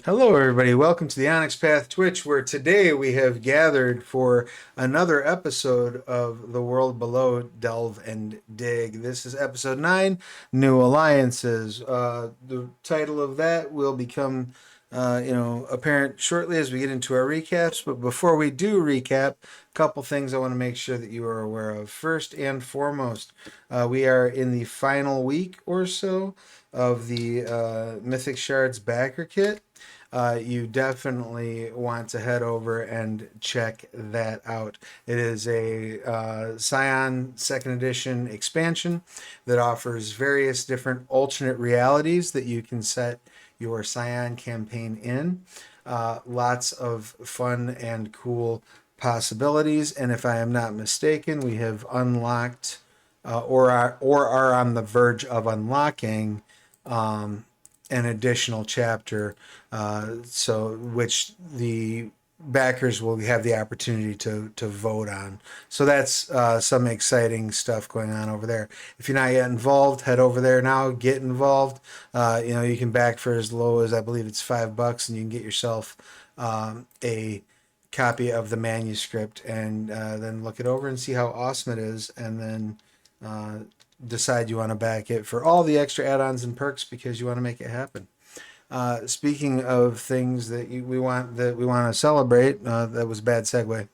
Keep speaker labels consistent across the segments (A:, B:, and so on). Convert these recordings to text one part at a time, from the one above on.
A: Hello, everybody. Welcome to the Onyx Path Twitch, where today we have gathered for another episode of The World Below Delve and Dig. This is episode 9, New Alliances. The title of that will become, apparent shortly as we get into our recaps. But before we do recap, a couple things I want to make sure that you are aware of. First and foremost, we are in the final week or so of the Mythic Shards backer kit. You definitely want to head over and check that out. It is a Scion second edition expansion that offers various different alternate realities that you can set your Scion campaign in. Lots of fun and cool possibilities, and if I am not mistaken, we have unlocked or are on the verge of unlocking an additional chapter, so which the backers will have the opportunity to vote on. So that's some exciting stuff going on over there. If you're not yet involved, head over there now. Get involved. You can back for as low as I believe it's $5, and you can get yourself a copy of the manuscript and then look it over and see how awesome it is, and then decide you want to back it for all the extra add-ons and perks because you want to make it happen. Speaking of things that we want to celebrate, that was a bad segue.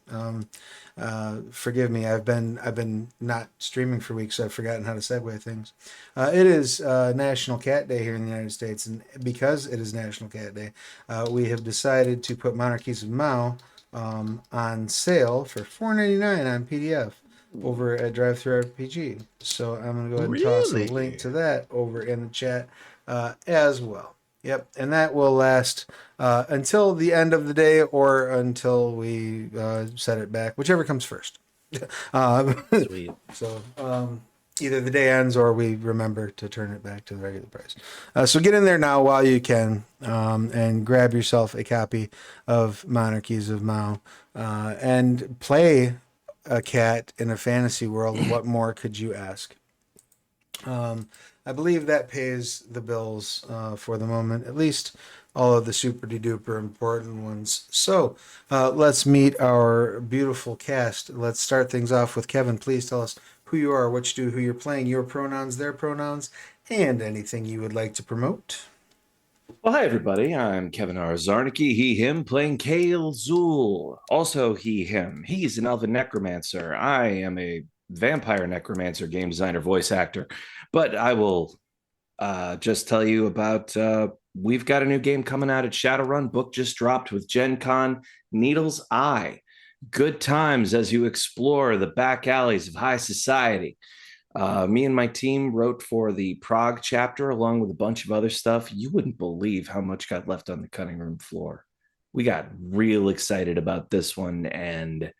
A: Forgive me. I've been not streaming for weeks, so I've forgotten how to segue things. It is National Cat Day here in the United States, and because it is National Cat Day, we have decided to put Monarchies of Mao on sale for $4.99 on PDF over at DriveThru RPG. So I'm going to go ahead and toss a link to that over in the chat as well. Yep, and that will last until the end of the day or until we set it back, whichever comes first.
B: Sweet.
A: So either the day ends or we remember to turn it back to the regular price. So get in there now while you can and grab yourself a copy of Monarchies of Mao and play a cat in a fantasy world. What more could you ask? I believe that pays the bills for the moment, at least all of the super duper important ones. So let's meet our beautiful cast. Let's start things off with Kevin. Please tell us who you are, what you do, who you're playing, your pronouns, their pronouns, and anything you would like to promote.
B: Well, hi, everybody. I'm Kevin R. Zarnicki, he, him, playing Kale Zool. Also, he, him. He's an elven necromancer. I am a vampire necromancer, game designer, voice actor. But I will just tell you about we've got a new game coming out at Shadowrun. Book just dropped with Gen Con, Needle's Eye. Good times as you explore the back alleys of high society. Me and my team wrote for the Prague chapter along with a bunch of other stuff. You wouldn't believe how much got left on the cutting room floor. We got real excited about this one and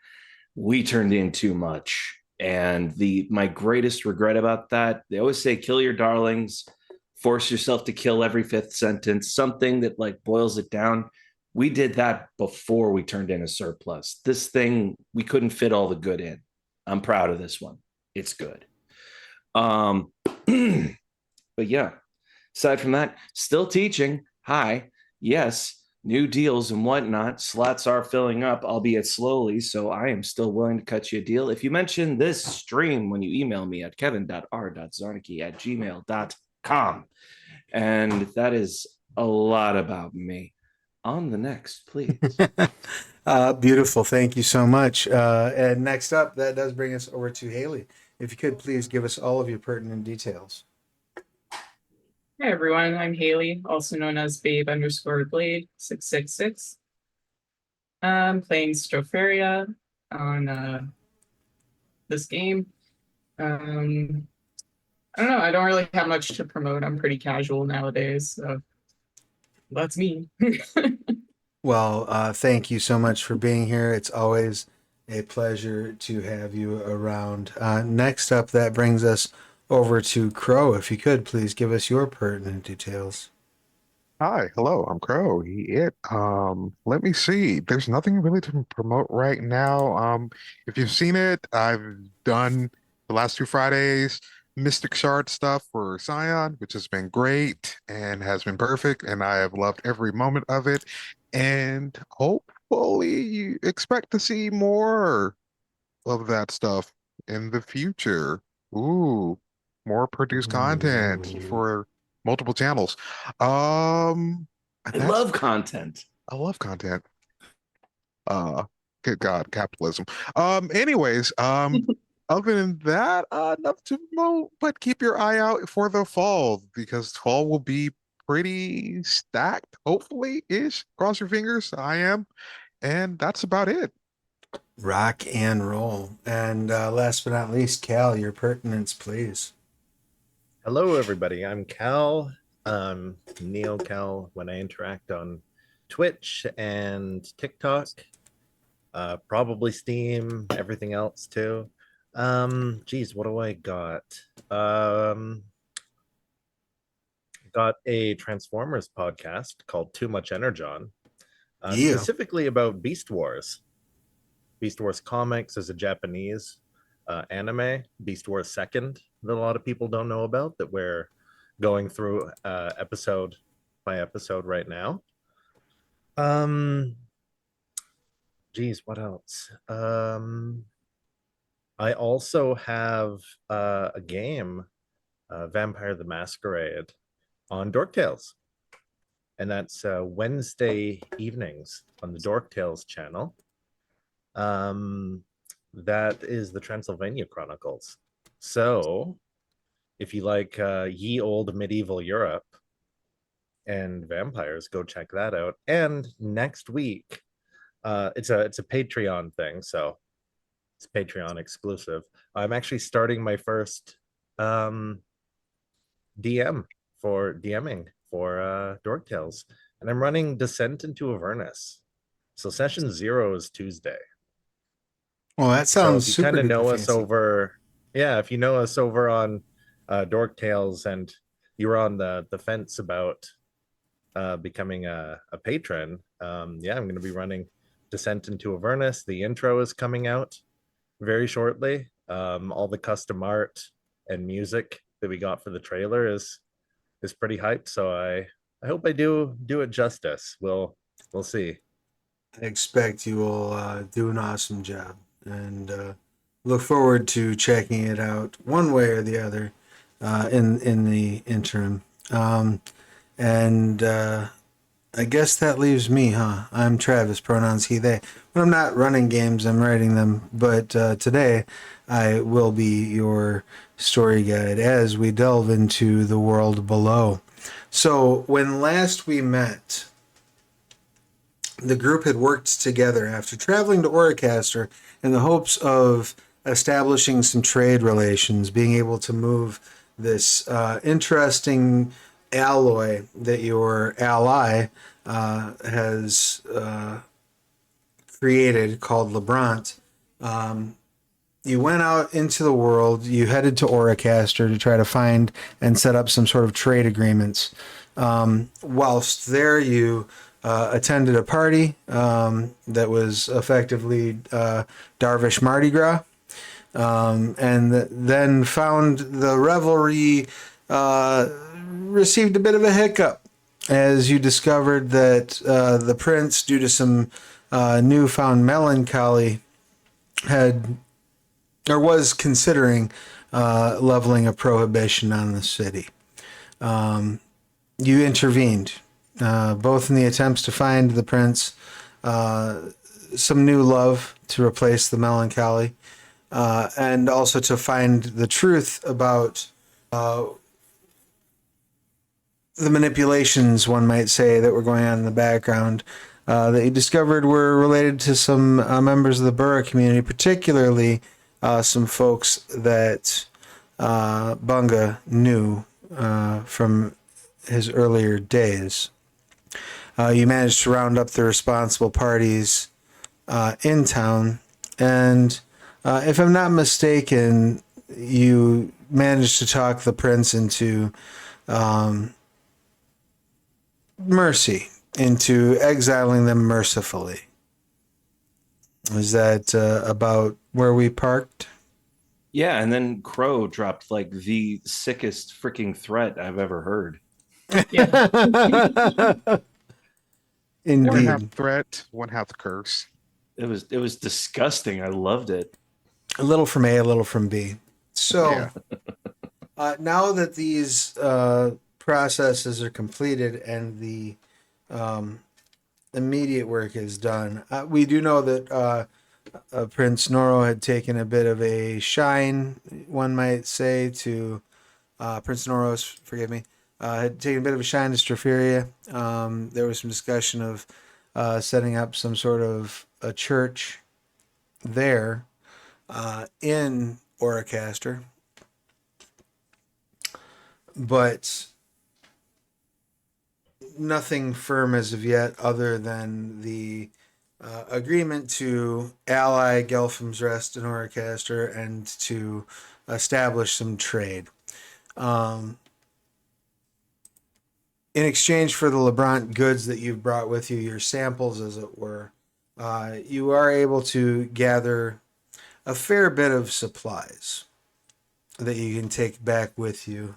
B: we turned in too much. And my greatest regret about that, they always say kill your darlings, force yourself to kill every fifth sentence, something that like boils it down. We did that before we turned in a surplus. This thing, we couldn't fit all the good in. I'm proud of this one. It's good. Um, but yeah, aside from that, still teaching. Hi, yes, new deals and whatnot. Slots are filling up, albeit slowly. So I am still willing to cut you a deal. If you mention this stream when you email me at kevin.r.zarnicki@gmail.com. And that is a lot about me. On the next, please.
A: Beautiful. Thank you so much. And next up, that does bring us over to Haley. If you could please give us all of your pertinent details.
C: Hey everyone, I'm Haley, also known as Babe_Blade 666. I'm playing Stropharia on this game. I don't know, I don't really have much to promote. I'm pretty casual nowadays, so that's me.
A: Well, thank you so much for being here. It's always a pleasure to have you around. Next up, that brings us over to Crow. If you could, please give us your pertinent details.
D: Hi, hello, I'm Crow. Let me see. There's nothing really to promote right now. If you've seen it, I've done the last two Fridays. Mystic Shard stuff for Scion, which has been great and has been perfect, and I have loved every moment of it. And hopefully, you expect to see more of that stuff in the future. Ooh, more produced content
A: Ooh.
D: for multiple channels. Um,
B: I
D: that's
B: love content.
D: I love content. Uh, Good God, capitalism. Anyways, other than that, nothing to promote, but keep your eye out for the fall because fall will be pretty stacked, hopefully ish. Cross your fingers. I am, and that's about it.
A: Rock and roll. And last but not least, Cal, your pertinence, please.
E: Hello, everybody. I'm Cal, Neo Cal, when I interact on Twitch and TikTok, probably Steam, everything else too. Geez, what do I got? Um, got a Transformers podcast called Too Much Energon,
A: Yeah.
E: specifically about Beast Wars. Beast Wars comics is a Japanese anime. Beast Wars Second that a lot of people don't know about that we're going through episode by episode right now. Geez, what else? I also have a game, Vampire the Masquerade, on Dork Tales, and that's Wednesday evenings on the Dork Tales channel. That is the Transylvania Chronicles. So, if you like ye old medieval Europe and vampires, go check that out. And next week, it's a Patreon thing, so it's Patreon exclusive. I'm actually starting my first DM for DMing for Dork Tales, and I'm running Descent into Avernus. So session 0 is Tuesday.
A: Well, that
E: So
A: sounds
E: if you
A: super
E: kind of know
A: duper
E: us
A: fancy.
E: over, yeah, if you know us over on Dork Tales and you were on the fence about becoming a patron, yeah, I'm going to be running Descent into Avernus. The intro is coming out very shortly. All the custom art and music that we got for the trailer is pretty hyped. So I hope I do it justice. We'll see.
A: I expect you will do an awesome job and look forward to checking it out one way or the other in the interim. And I guess that leaves me, huh? I'm Travis, pronouns he, they. When I'm not running games, I'm writing them. But today, I will be your story guide as we delve into the world below. So, when last we met, the group had worked together after traveling to Oracaster in the hopes of establishing some trade relations, being able to move this interesting alloy that your ally has created called Lebrant. You went out into the world, you headed to Oracaster to try to find and set up some sort of trade agreements. Whilst there, you attended a party that was effectively Darvish Mardi Gras, and then found the revelry received a bit of a hiccup as you discovered that the prince, due to some newfound melancholy, had or was considering leveling a prohibition on the city. You intervened, both in the attempts to find the prince some new love to replace the melancholy, and also to find the truth about the manipulations, one might say, that were going on in the background that you discovered were related to some members of the Burra community, particularly some folks that Bunga knew from his earlier days. You managed to round up the responsible parties in town, and if I'm not mistaken, you managed to talk the prince into mercy, into exiling them mercifully. Is that about where we parked?
B: Yeah, and then Crow dropped like the sickest freaking threat I've ever heard.
C: Yeah.
D: One half
A: Indeed.
D: threat, one half curse.
B: It was disgusting. I loved it.
A: A little from A, a little from B. So
D: Yeah.
A: now that these processes are completed and the um, immediate work is done, we do know that Prince Noro had taken a bit of a shine, one might say, to Prince Noros, forgive me, had taken a bit of a shine to Stropheria. There was some discussion of setting up some sort of a church there in Oracaster. But nothing firm as of yet, other than the agreement to ally Gelphim's Rest and Oracaster and to establish some trade. In exchange for the Lebrant goods that you've brought with you, your samples, as it were, you are able to gather a fair bit of supplies that you can take back with you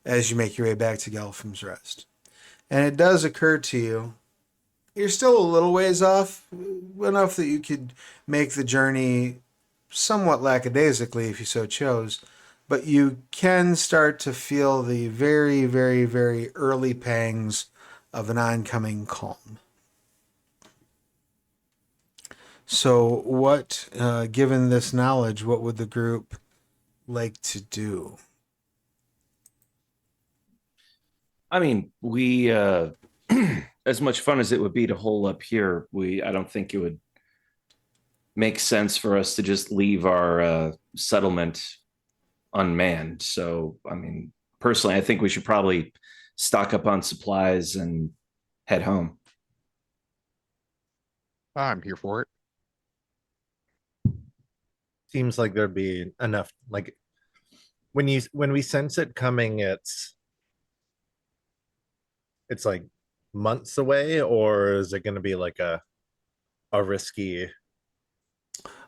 A: as you make your way back to Gelphim's Rest. And it does occur to you, you're still a little ways off, enough that you could make the journey somewhat lackadaisically if you so chose, but you can start to feel the very, very, very early pangs of an oncoming calm. So what, given this knowledge, what would the group like to do?
B: I mean, we as much fun as it would be to hole up here, I don't think it would make sense for us to just leave our settlement unmanned. So, I mean, personally, I think we should probably stock up on supplies and head home.
D: I'm here for it.
E: Seems like there'd be enough. Like when we sense it coming, it's like months away, or is it going to be like a risky?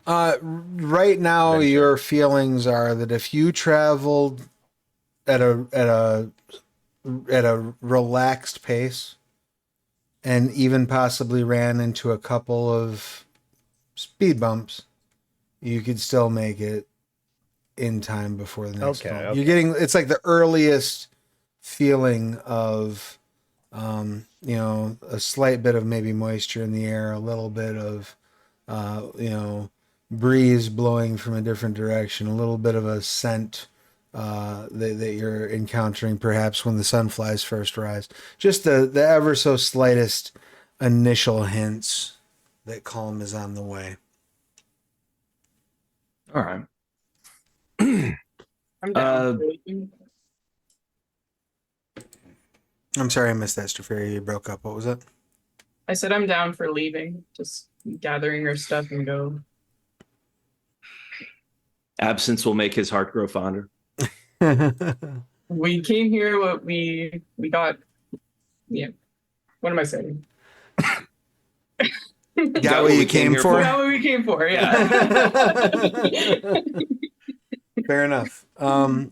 A: Right now,
E: Venture.
A: your feelings are that if you traveled at a relaxed pace, and even possibly ran into a couple of speed bumps, you could still make it in time before the next
E: Okay,
A: call.
E: okay.
A: You're getting, it's like the earliest feeling of a slight bit of maybe moisture in the air, a little bit of breeze blowing from a different direction, a little bit of a scent that you're encountering perhaps when the sunflies first rise. Just the ever so slightest initial hints that calm is on the way.
B: All right.
C: I'm down. for leaving.
A: I'm sorry I missed that, Stropheria. You broke up. What was it?
C: I said I'm down for leaving. Just gathering our stuff and go.
B: Absence will make his heart grow fonder.
C: We came here. What we got. Yeah. What am I saying?
A: Got what you came for?
C: Got what we came for. Yeah.
A: Fair enough. So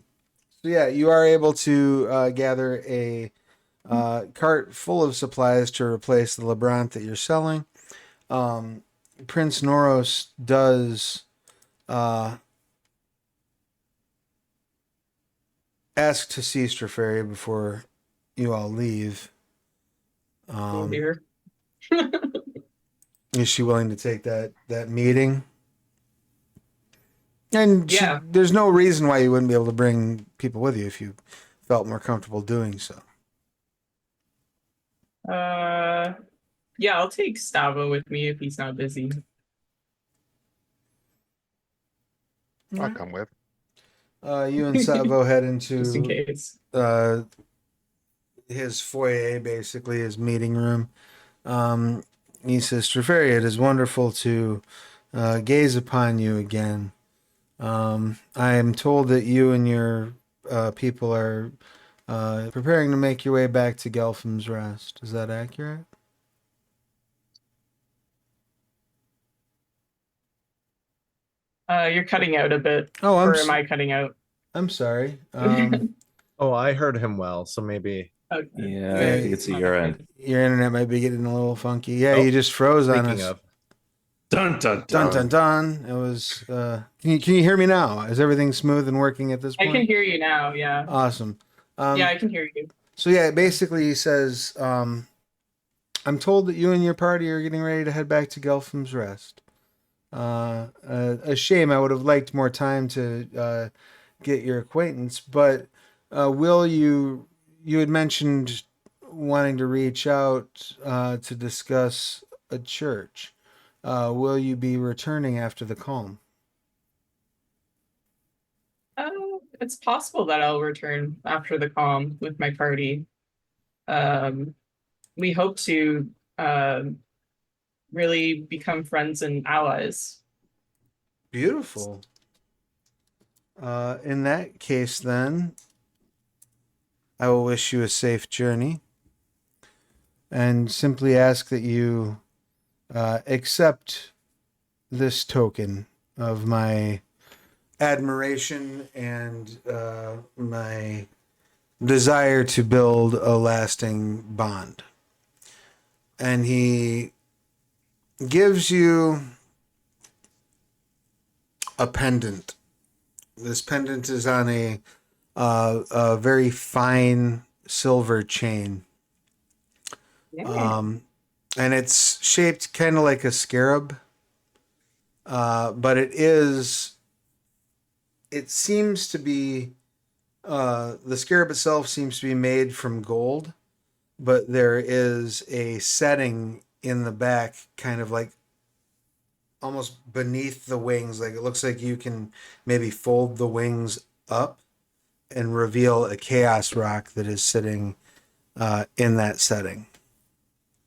A: yeah, you are able to gather a cart full of supplies to replace the Lebrant that you're selling. Prince Noros does ask to see Stropheria before you all leave.
C: Oh dear.
A: Is she willing to take that meeting? And
C: Yeah.
A: there's no reason why you wouldn't be able to bring people with you if you felt more comfortable doing so.
C: Yeah, I'll take Stavo with me if he's not busy.
D: I'll come with.
A: You and Savo head
C: Just in
A: into
C: case.
A: his foyer, basically his meeting room. He says, Stropheria, it is wonderful to gaze upon you again. I am told that you and your people are preparing to make your way back to Gelphim's Rest. Is that accurate?
C: You're cutting out a bit.
A: Oh,
C: Or am I cutting out?
A: I'm sorry.
E: Oh, I heard him well, so maybe.
C: Okay.
B: Yeah, I
A: Maybe
B: think it's at
C: not
B: your
C: okay.
B: end.
A: your internet might be getting a little funky. Yeah,
E: Oh,
A: you just froze on
E: Speaking
A: us.
E: of,
B: Dun dun
A: Dun
B: dun.
A: dun dun. It was. Can you hear me now? Is everything smooth and working at this
C: I
A: point?
C: can hear you now. Yeah.
A: Awesome.
C: Yeah, I can hear you.
A: So yeah, basically he says, I'm told that you and your party are getting ready to head back to Gelphim's Rest. A shame. I would have liked more time to get your acquaintance, but will you had mentioned wanting to reach out to discuss a church. Will you be returning after the calm?
C: It's possible that I'll return after the calm with my party. We hope to really become friends and allies.
A: Beautiful. In that case, then, I will wish you a safe journey and simply ask that you accept this token of my admiration and my desire to build a lasting bond. And he gives you a pendant. This pendant is on a very fine silver chain.
C: Yeah.
A: And it's shaped kind of like a scarab. But it seems to be, the scarab itself seems to be made from gold, but there is a setting in the back, kind of like almost beneath the wings. Like it looks like you can maybe fold the wings up and reveal a chaos rock that is sitting in that setting.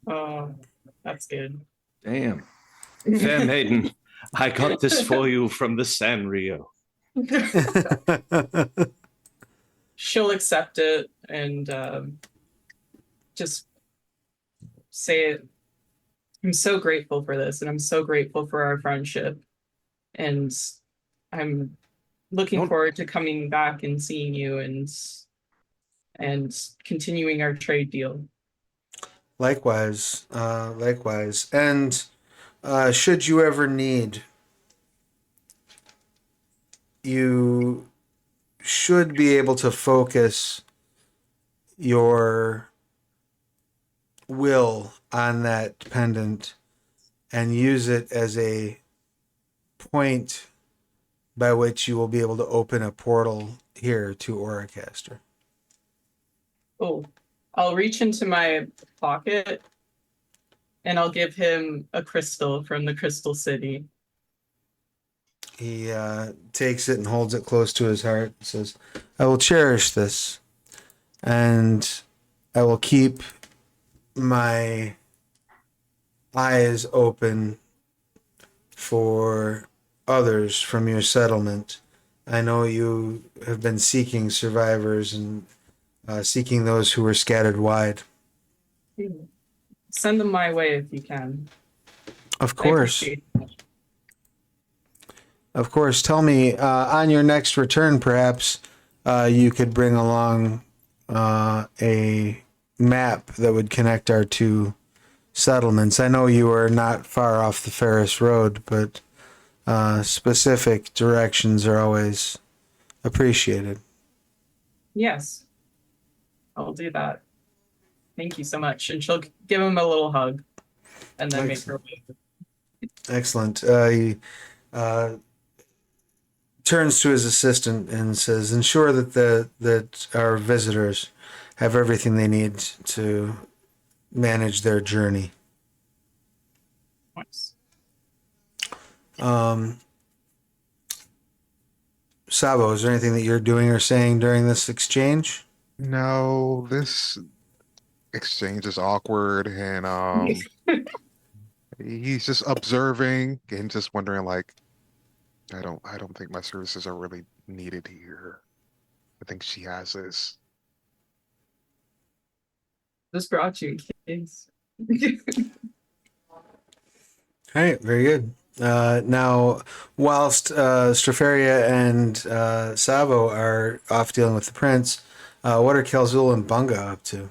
C: Oh, that's good.
B: Damn. Fair maiden, I got this for you from the Sanrio.
C: She'll accept it and just say it. I'm so grateful for this, and I'm so grateful for our friendship. And I'm looking
B: Don't-
C: forward to coming back and seeing you and continuing our trade deal.
A: Likewise, likewise. And should you ever need, you should be able to focus your will on that pendant and use it as a point by which you will be able to open a portal here to Oracaster.
C: Oh, I'll reach into my pocket and I'll give him a crystal from the Crystal City.
A: He takes it and holds it close to his heart and says, I will cherish this, and I will keep my eyes open for others from your settlement. I know you have been seeking survivors and seeking those who were scattered wide.
C: Send them my way if you can.
A: Of
C: I
A: course.
C: appreciate it.
A: Of course. Tell me, on your next return, perhaps you could bring along a map that would connect our two settlements. I know you are not far off the Ferris Road, but specific directions are always appreciated.
C: Yes, I'll do that. Thank you so much. And she'll give him a little hug and then make her way.
A: Excellent. He turns to his assistant and says, ensure that our visitors have everything they need to manage their journey.
C: Nice.
A: Sabo, is there anything that you're doing or saying during this exchange?
D: No, this exchange is awkward, and he's just observing and just wondering, like, I don't think my services are really needed here. I think she has this.
C: Just brought you kids.
A: All right, very good. Now, whilst Straferia and Savo are off dealing with the prince, what are Kelzul and Bunga up to?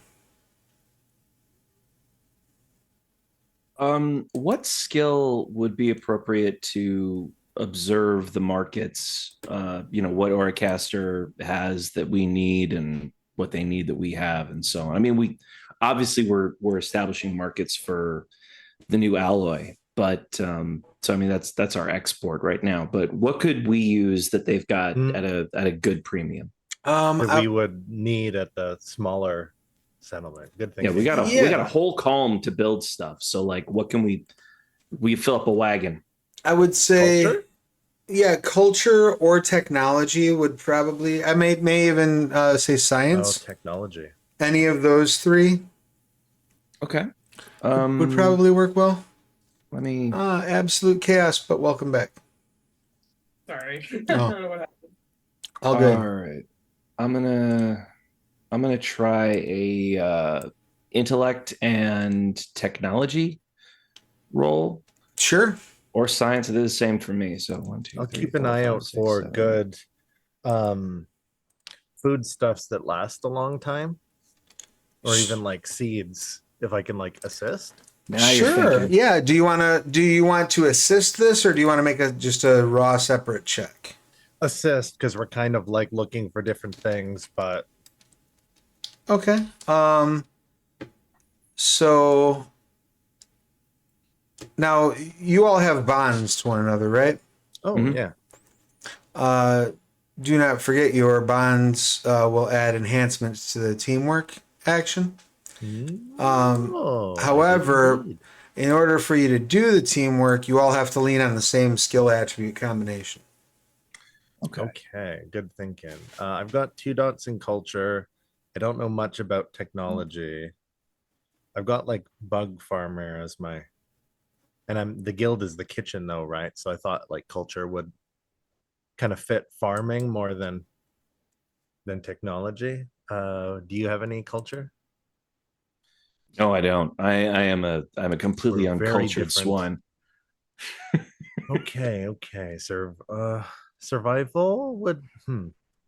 B: What skill would be appropriate to observe the markets? What Oracaster has that we need and what they need that we have, and so on. I mean, we're establishing markets for the new alloy, but so I mean that's our export right now. But what could we use that they've got at a good premium?
E: That we would need at the smaller settlement. Good thing.
B: Yeah, we got a whole Kalm to build stuff. So like, what can we fill up a wagon?
A: I would say,
E: Culture?
A: yeah, culture or technology would probably. I may even say
E: Oh,
A: science.
E: technology.
A: Any of those three
B: Okay.
A: would probably work well.
B: Let me.
A: Absolute chaos, but welcome back.
C: Sorry.
A: Oh.
C: I don't know what happened.
A: All good.
B: All right. I'm gonna try a intellect and technology roll
A: Sure.
B: or science. It is the same for me. So 1, 2,
E: I'll
B: 3,
E: keep an
B: 4,
E: eye
B: 5,
E: out
B: 6,
E: for
B: 7.
E: good foodstuffs that last a long time, or even like seeds. If I can like assist.
B: Now you're
A: Sure.
B: thinking.
A: Yeah. Do you want to assist this, or do you want to make just a raw separate check?
E: Assist, because we're kind of like looking for different things, but
A: Okay. So now you all have bonds to one another, right?
E: oh
B: Mhm.
E: yeah.
A: Do not forget your bonds will add enhancements to the teamwork action.
E: Oh,
A: However,
E: indeed.
A: in order for you to do the teamwork, you all have to lean on the same skill attribute combination.
E: Okay, good thinking. I've got 2 dots in culture. I don't know much about technology. I've got like bug farmer as my, and the guild is the kitchen though, right? So I thought like culture would kind of fit farming more than technology. Do you have any culture?
B: No, I don't. I'm a completely
E: We're very
B: uncultured
E: different.
B: swine.
E: Okay. Survival would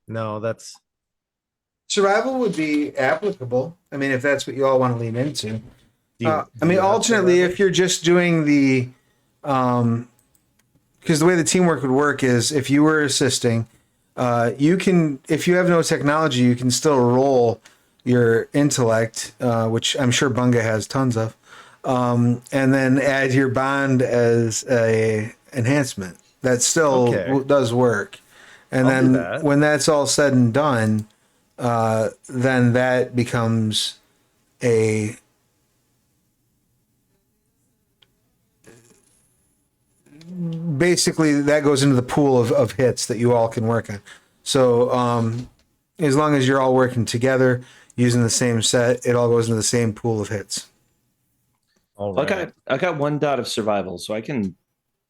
E: no, that's
A: Survival would be applicable. I mean, if that's what you all want to lean into.
E: do
A: I mean,
E: you have
A: alternately,
E: survival?
A: if you're just doing the, because the way the teamwork would work is if you were assisting, you can, if you have no technology, you can still roll your intellect, which I'm sure Bunga has tons of, and then add your bond as a enhancement. That still
E: Okay.
A: does work. And
E: I'll do
A: then
E: that.
A: when that's all said and done, then that becomes a basically that goes into the pool of hits that you all can work on. So as long as you're all working together using the same set, it all goes into the same pool of hits.
E: All right.
B: I got 1 dot of survival, so I can.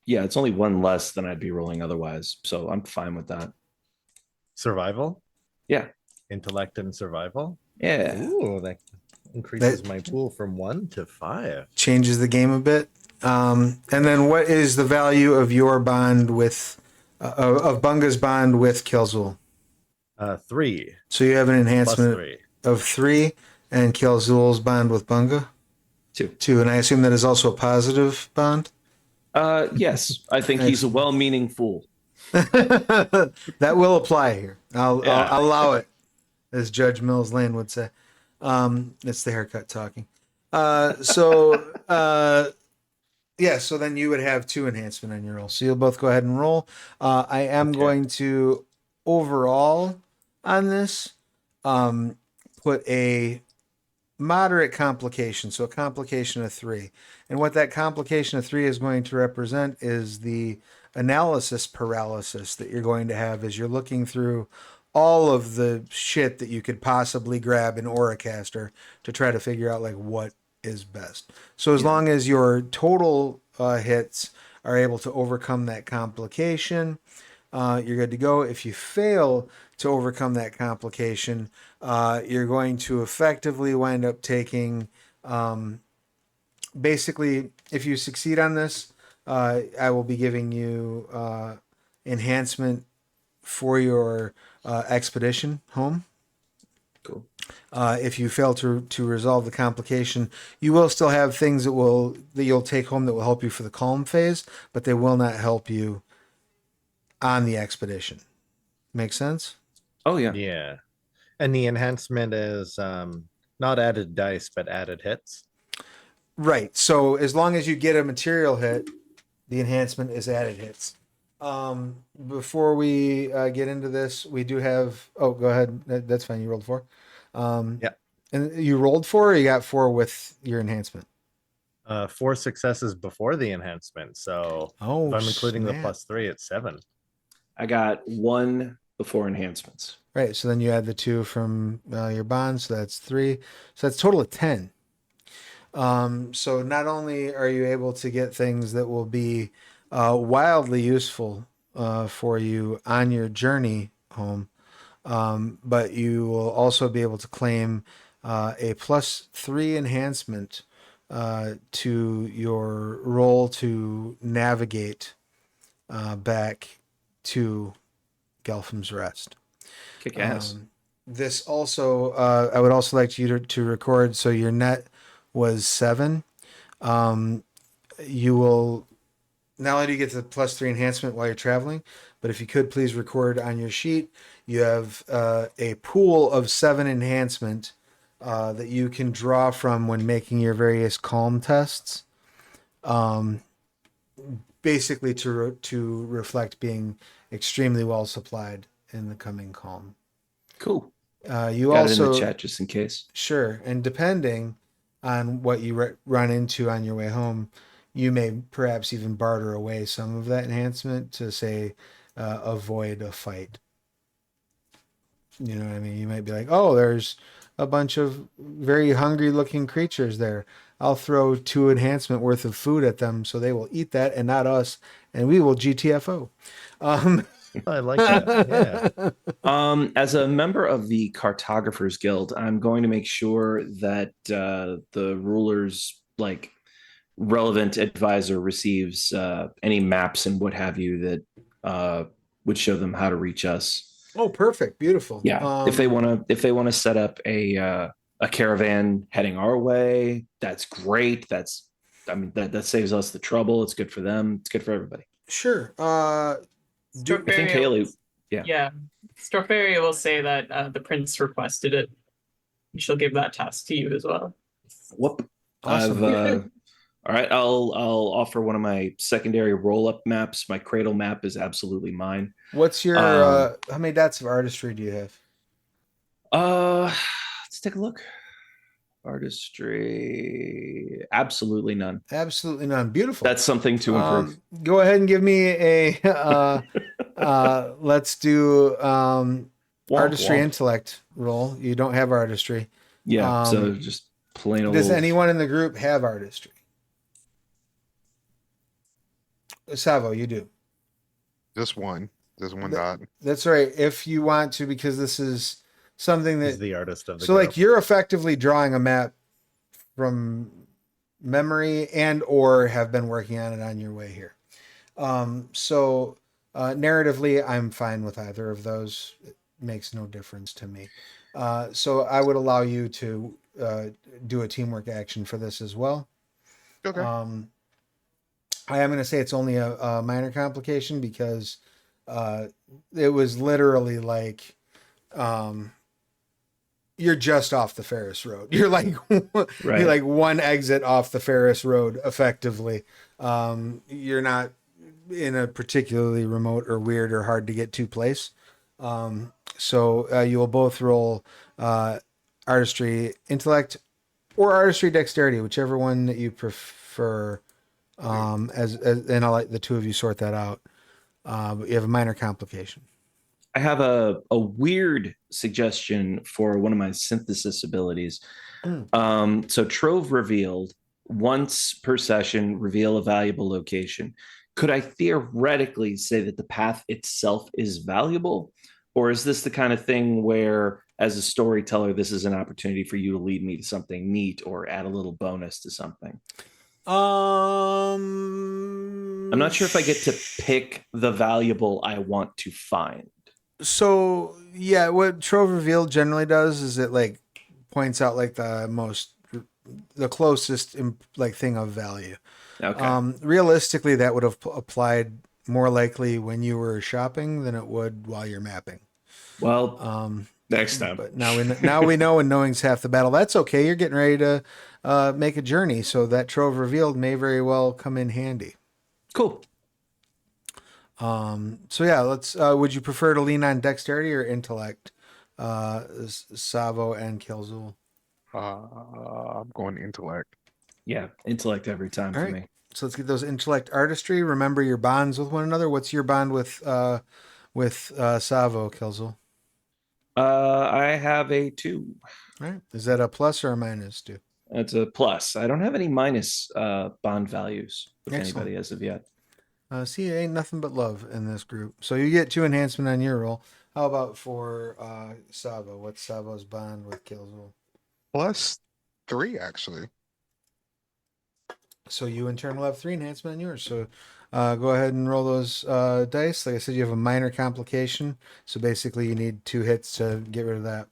B: Yeah, it's only 1 less than I'd be rolling otherwise, so I'm fine with that.
E: Survival,
B: Yeah,
E: intellect, and survival.
B: yeah.
E: Ooh, that increases
A: That
E: my pool from 1 to 5.
A: changes the game a bit. And then what is the value of your bond with of Bunga's bond with Kelzul?
E: 3
A: So you have an
E: plus
A: enhancement
E: 3.
A: of 3, and Kelzul's bond with Bunga
B: 2.
A: 2, and I assume that is also a positive bond.
B: Yes, I think he's a well-meaning fool.
A: That will apply here. I'll
B: Yeah.
A: allow it, as Judge Mills Lane would say. It's the haircut talking. Yeah, so then you would have 2 enhancement on your roll. So you'll both go ahead and roll. I am
E: Okay.
A: going to overall on this put a moderate complication, so a complication of 3. And what that complication of 3 is going to represent is the analysis paralysis that you're going to have as you're looking through all of the shit that you could possibly grab in Oracaster to try to figure out like what is best. So as long as your total hits are able to overcome that complication, you're good to go. If you fail to overcome that complication, you're going to effectively wind up taking, basically, if you succeed on this, I will be giving you enhancement for your expedition home.
B: Cool.
A: If you fail to resolve the complication, you will still have things that you'll take home that will help you for the calm phase, but they will not help you on the expedition. Make sense?
B: Oh yeah.
E: Yeah. And the enhancement is not added dice, but added hits.
A: Right. So as long as you get a material hit, the enhancement is added hits. Before we get into this, we do have. Oh, go ahead. That's fine. You rolled 4.
E: Yeah.
A: And you rolled 4, or you got 4 with your enhancement?
E: 4 successes before the enhancement. So
A: Oh,
E: if I'm including the
A: snap.
E: +3, it's 7.
B: I got 1 before enhancements.
A: Right. So then you add the 2 from your bond, so that's 3. So that's a total of 10. So not only are you able to get things that will be wildly useful for you on your journey home, but you will also be able to claim a +3 enhancement to your roll to navigate back to Gelphim's Rest.
B: Kick ass.
A: This also, I would also like you to record. So your net was 7. You will not only do you get the +3 enhancement while you're traveling, but if you could please record on your sheet, you have a pool of 7 enhancement that you can draw from when making your various calm tests. Basically to reflect being extremely well supplied in the coming calm.
B: Cool.
A: You
B: Got
A: also
B: it in the chat just in case.
A: Sure, and depending on what you run into on your way home, you may perhaps even barter away some of that enhancement to say avoid a fight. You know what I mean? You might be like, oh, there's a bunch of very hungry looking creatures there. I'll throw 2 enhancement worth of food at them so they will eat that and not us, and we will GTFO.
E: I like that. Yeah.
B: As a member of the Cartographers Guild, I'm going to make sure that the ruler's like relevant advisor receives any maps and what have you that would show them how to reach us.
A: Oh, perfect, beautiful.
B: Yeah, if they want to set up a caravan heading our way, that's great. That saves us the trouble. It's good for them. It's good for everybody.
A: Sure.
B: I think
C: Stropharia
B: Haley.
C: yeah. Stropharia will say that the prince requested it. She'll give that task to you as well.
B: Whoop.
A: Awesome.
B: All right, I'll offer one of my secondary roll-up maps. My cradle map is absolutely mine.
A: What's your how many dots of artistry do you have?
B: Let's take a look. Artistry, absolutely none.
A: Absolutely none. Beautiful.
B: That's something to improve.
A: Go ahead and give me a let's do artistry
B: womp.
A: intellect roll. You don't have artistry.
B: Yeah, so just plain old.
A: Does anyone in the group have artistry? Savo, you do.
D: Just one dot.
A: That's right. If you want to, because this is something
E: He's
A: that
E: the artist of the
A: so
E: group.
A: like you're effectively drawing a map from memory and or have been working on it on your way here. So narratively, I'm fine with either of those. It makes no difference to me. So I would allow you to do a teamwork action for this as well.
D: Okay.
A: I am going to say it's only a minor complication because it was literally like you're just off the Ferris road. You're like
B: Right.
A: you're like one exit off the Ferris road effectively. You're not in a particularly remote or weird or hard to get to place. So you will both roll artistry intellect or artistry dexterity, whichever one that you prefer. And I'll let the two of you sort that out. But you have a minor complication.
B: I have a weird suggestion for one of my synthesis abilities. So Trove revealed once per session, reveal a valuable location. Could I theoretically say that the path itself is valuable? Or is this the kind of thing where, as a storyteller, this is an opportunity for you to lead me to something neat or add a little bonus to something? I'm not sure if I get to pick the valuable I want to find.
A: So yeah, what Trove Revealed generally does is it like points out like the closest like thing of value.
B: Okay.
A: Realistically, that would have applied more likely when you were shopping than it would while you're mapping.
B: Well, next time.
A: But now we know, and knowing's half the battle. That's okay. You're getting ready to make a journey, so that Trove Revealed may very well come in handy.
B: Cool.
A: So yeah, let's. Would you prefer to lean on dexterity or intellect, Savo and Kilzul?
D: I'm going intellect.
B: Yeah, intellect every time
A: All
B: for
A: right.
B: me.
A: So let's get those intellect artistry. Remember your bonds with one another. What's your bond with Savo, Kilzul?
B: I have a 2.
A: All right. Is that a plus or a minus, too?
B: That's a plus. I don't have any minus bond values with
A: Excellent.
B: anybody as of yet.
A: See, it ain't nothing but love in this group. So you get 2 enhancement on your roll. How about for Savo? What's Savo's bond with Kilzul?
D: +3, actually.
A: So you in turn will have 3 enhancement on yours. So go ahead and roll those dice. Like I said, you have a minor complication. So basically you need 2 hits to get rid of that.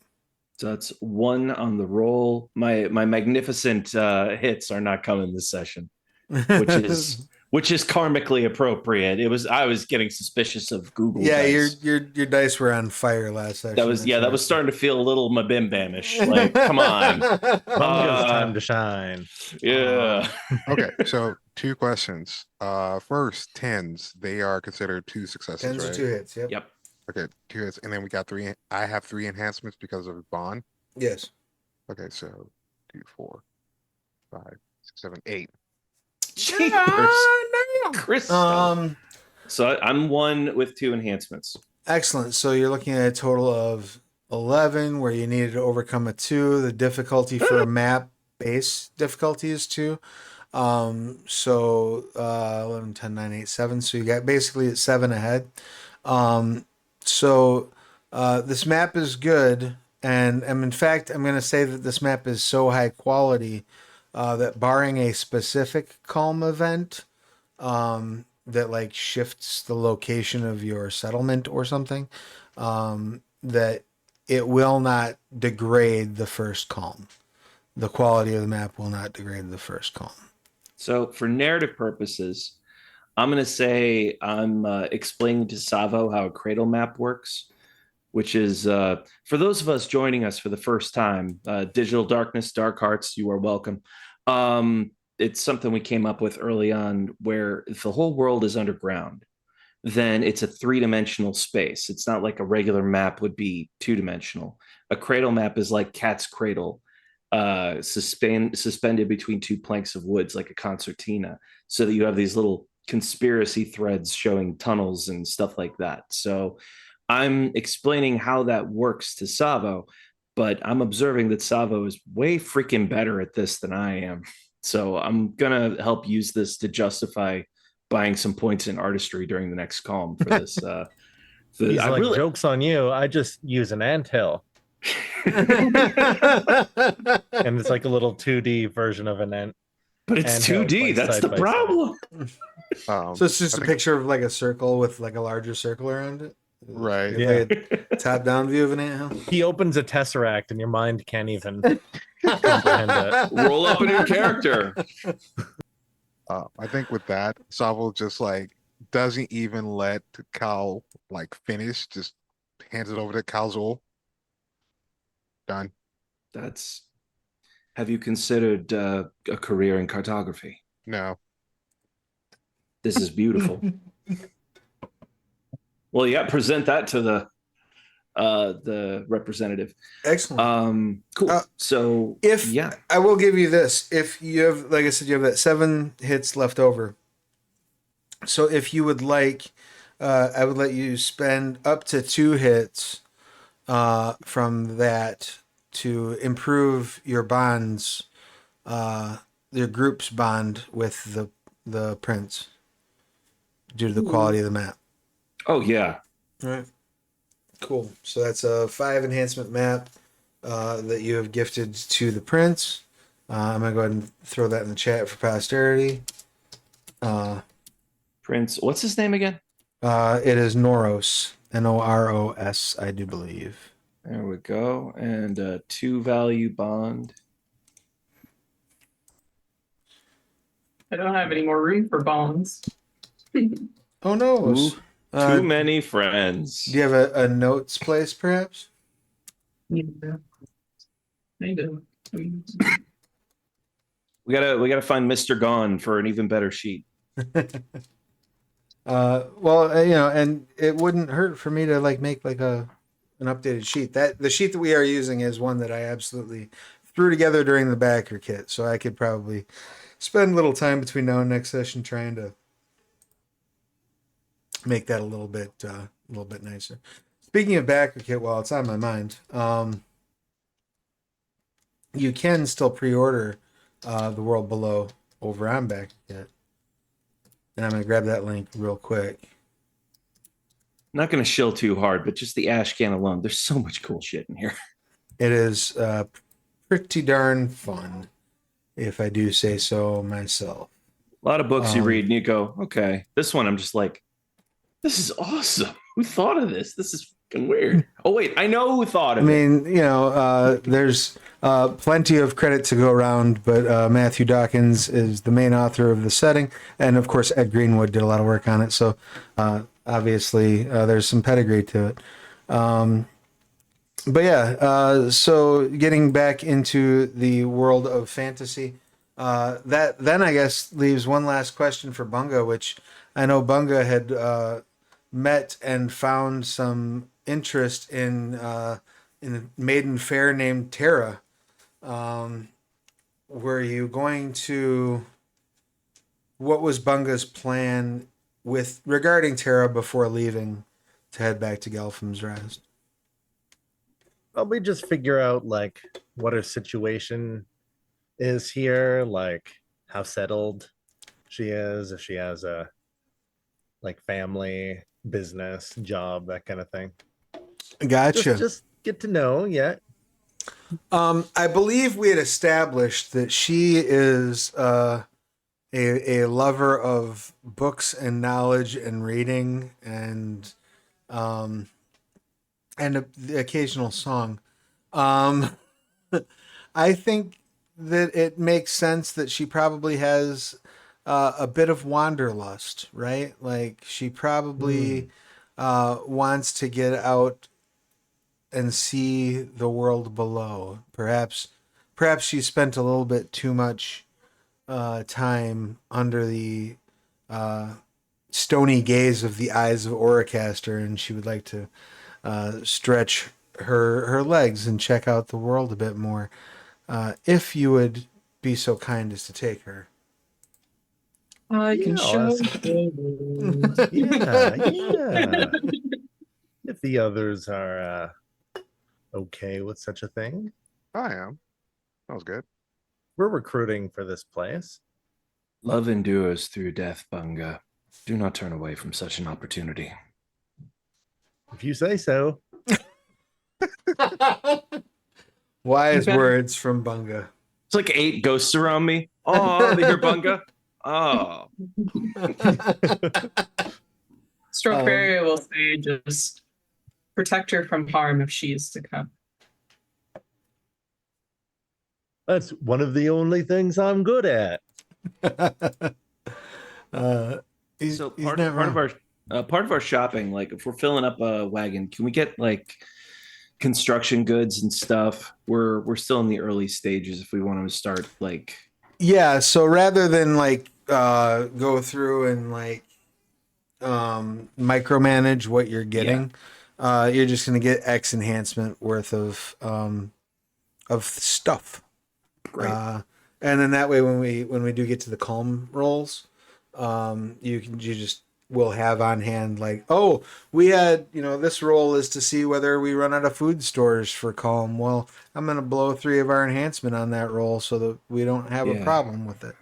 B: So that's 1 on the roll. My magnificent hits are not coming this session, which is karmically appropriate. I was getting suspicious of Google.
A: Yeah,
B: dice.
A: your dice were on fire last session.
B: That was starting to feel a little Mabim-Bamish. Like, come on.
E: It's time to shine.
B: Yeah.
D: Okay, so 2 questions. First, 10s. They are considered 2 successes,
A: 10s
D: right?
A: are 2 hits. Yep.
B: Yep.
D: Okay, 2 hits, and then we got 3. I have 3 enhancements because of bond.
A: Yes.
D: Okay, so 2, 4, 5, 6, 7, 8.
B: Jeepers. Christo. So I'm 1 with 2 enhancements.
A: Excellent. So you're looking at a total of 11, where you needed to overcome a 2. The difficulty for a map base difficulty is 2. So 11, 10, 9, 8, 7. So you got basically at 7 ahead. So this map is good. And in fact, I'm going to say that this map is so high quality that barring a specific Kalm event that like shifts the location of your settlement or something, that it will not degrade the first Kalm. The quality of the map will not degrade the first Kalm.
B: So for narrative purposes, I'm going to say I'm explaining to Savo how a cradle map works, which is, for those of us joining us for the first time, Digital Darkness, Dark Hearts, you are welcome. It's something we came up with early on, where if the whole world is underground, then it's a 3-dimensional space. It's not like a regular map would be 2-dimensional. A cradle map is like Cat's Cradle, suspended between 2 planks of woods, like a concertina, so that you have these little conspiracy threads showing tunnels and stuff like that. So I'm explaining how that works to Savo, but I'm observing that Savo is way freaking better at this than I am. So I'm going to help use this to justify buying some points in artistry during the next Kalm for this.
E: He's like, joke's on you. I just use an anthill. And it's like a little 2D version of an ant.
B: But it's 2D. That's the problem.
A: So it's just a picture of like a circle with like a larger circle around it.
D: Right.
A: Yeah. Like a top-down view of an anthill.
E: He opens a tesseract, and your mind can't even comprehend it.
B: Roll up a new character.
D: I think with that, Savo just like doesn't even let Cal like finish, just hands it over to Kalzul. Done.
B: Have you considered a career in cartography?
D: No.
B: This is beautiful. Well, yeah, present that to the representative.
A: Excellent.
B: Cool. So
A: I will give you this. If you have, like I said, you have that 7 hits left over. So if you would like, I would let you spend up to 2 hits from that to improve your bonds, your group's bond with the prince due to the quality of the map.
B: Oh, yeah.
A: All right. Cool. So that's a 5 enhancement map that you have gifted to the prince. I'm going to go ahead and throw that in the chat for posterity.
B: Prince, what's his name again?
A: It is Noros, Noros, I do believe.
B: There we go. And 2 value bond.
C: I don't have any more room for bonds.
A: Oh no.
B: Too many friends.
A: Do you have a notes place, perhaps?
C: Yeah, I do.
B: We gotta find Mr. Gone for an even better sheet.
A: Well, and it wouldn't hurt for me to make an updated sheet. That the sheet that we are using is one that I absolutely threw together during the backer kit, so I could probably spend a little time between now and next session trying to make that a little bit nicer. Speaking of backer kit, while it's on my mind, you can still pre-order The World Below over on backer kit, and I'm gonna grab that link real quick.
B: Not gonna shill too hard, but just the ash can alone. There's so much cool shit in here.
A: It is pretty darn fun, if I do say so myself.
B: A lot of books you read and you go, okay. This one I'm just like, this is awesome. Who thought of this? This is fucking weird. Oh wait, I know who thought of it.
A: I mean, there's plenty of credit to go around, but Matthew Dawkins is the main author of the setting, and of course Ed Greenwood did a lot of work on it. So obviously there's some pedigree to it. But yeah, so getting back into the world of fantasy, that then I guess leaves one last question for Bunga, which I know Bunga had met and found some interest in a maiden fair named Terra. Were you going to? What was Bunga's plan with regarding Terra before leaving to head back to Gelphim's Rest?
E: Probably just figure out what her situation is here, how settled she is, if she has a family, business, job, that kind of thing.
A: Gotcha.
E: Just get to know, yeah.
A: I believe we had established that she is a lover of books and knowledge and reading and the occasional song. I think that it makes sense that she probably has a bit of wanderlust, right? Like she probably wants to get out and see the world below. Perhaps she spent a little bit too much time under the stony gaze of the eyes of Oracaster, and she would like to stretch her legs and check out the world a bit more. If you would be so kind as to take her.
C: I can show you.
E: Yeah. If the others are okay with such a thing.
D: I am. That was good.
E: We're recruiting for this place.
B: Love endures through death, Bunga. Do not turn away from such an opportunity.
E: If you say so.
A: Wise words from Bunga.
B: It's like 8 ghosts around me. Oh, they hear Bunga. Oh.
C: Stropharia will say just protect her from harm if she is to come.
E: That's one of the only things I'm good at.
A: He's
B: Part
A: never
B: of our shopping, if we're filling up a wagon, can we get construction goods and stuff? We're still in the early stages if we want to start
A: Yeah, so rather than go through and micromanage what you're getting, you're just gonna get X enhancement worth of stuff.
B: Great.
A: And then that way when we do get to the Kalm rolls, we'll have on hand we had this roll is to see whether we run out of food stores for Kalm. Well, I'm gonna blow 3 of our enhancement on that roll so that we don't have a problem with it.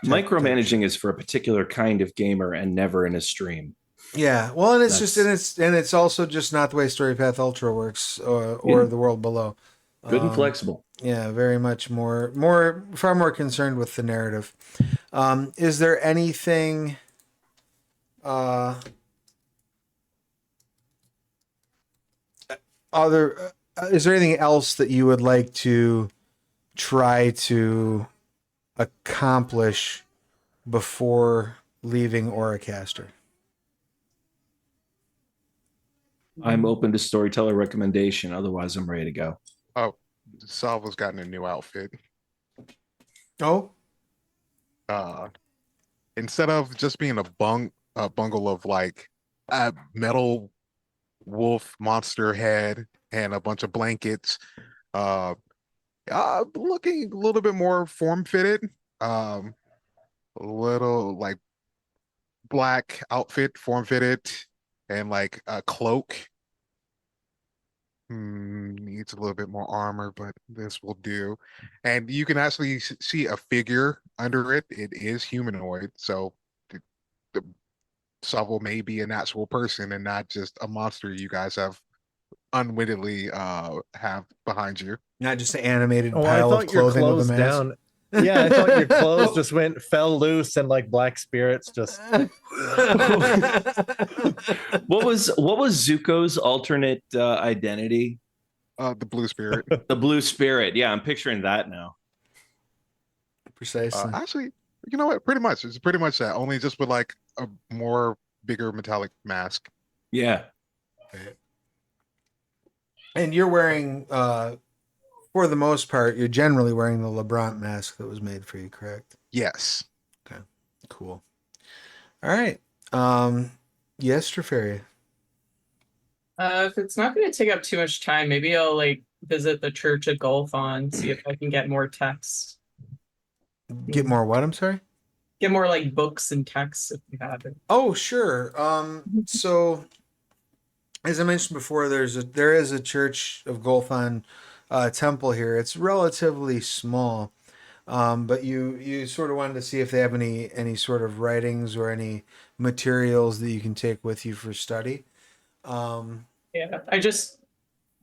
B: Micromanaging is for a particular kind of gamer and never in a stream.
A: Yeah, well, and it's also just not the way Storypath Ultra works or the World Below.
B: Good and flexible.
A: Yeah, very much far more concerned with the narrative. Is there anything uh, other is there anything else that you would like to try to accomplish before leaving Oracaster?
B: I'm open to storyteller recommendation. Otherwise, I'm ready to go.
D: Oh, Salvo's gotten a new outfit.
A: Oh,
D: Uh, Instead of just being a bungle of like a metal wolf monster head and a bunch of blankets, uh, looking a little bit more form fitted. Um, a little like black outfit, form fitted, and like a cloak. Needs a little bit more armor, but this will do. And you can actually see a figure under it. It is humanoid, so the Savo may be an actual person and not just a monster you guys have unwittingly have behind you.
A: not just an animated
E: Oh, I
A: pile of
E: thought your
A: clothing with a
E: clothes
A: mask.
E: down. Yeah, I thought your clothes just fell loose and like black spirits just.
B: What was Zuko's alternate identity?
D: The blue spirit.
B: The blue spirit. Yeah, I'm picturing that now.
A: Precisely.
D: Actually, you know what? Pretty much. It's pretty much that. Only just with like a more bigger metallic mask.
B: Yeah.
A: And you're wearing, for the most part, you're generally wearing the LeBron mask that was made for you, correct?
D: Yes.
A: Okay, cool. All right. Yes, Treferia.
C: If it's not going to take up too much time, maybe I'll like visit the church at Gulfon, see if I can get more text.
A: Get more what? I'm sorry?
C: Get more like books and texts if you have it.
A: Oh, sure. So as I mentioned before, there is a Church of Golthon temple here. It's relatively small. But you sort of wanted to see if they have any sort of writings or any materials that you can take with you for study.
C: Yeah, I just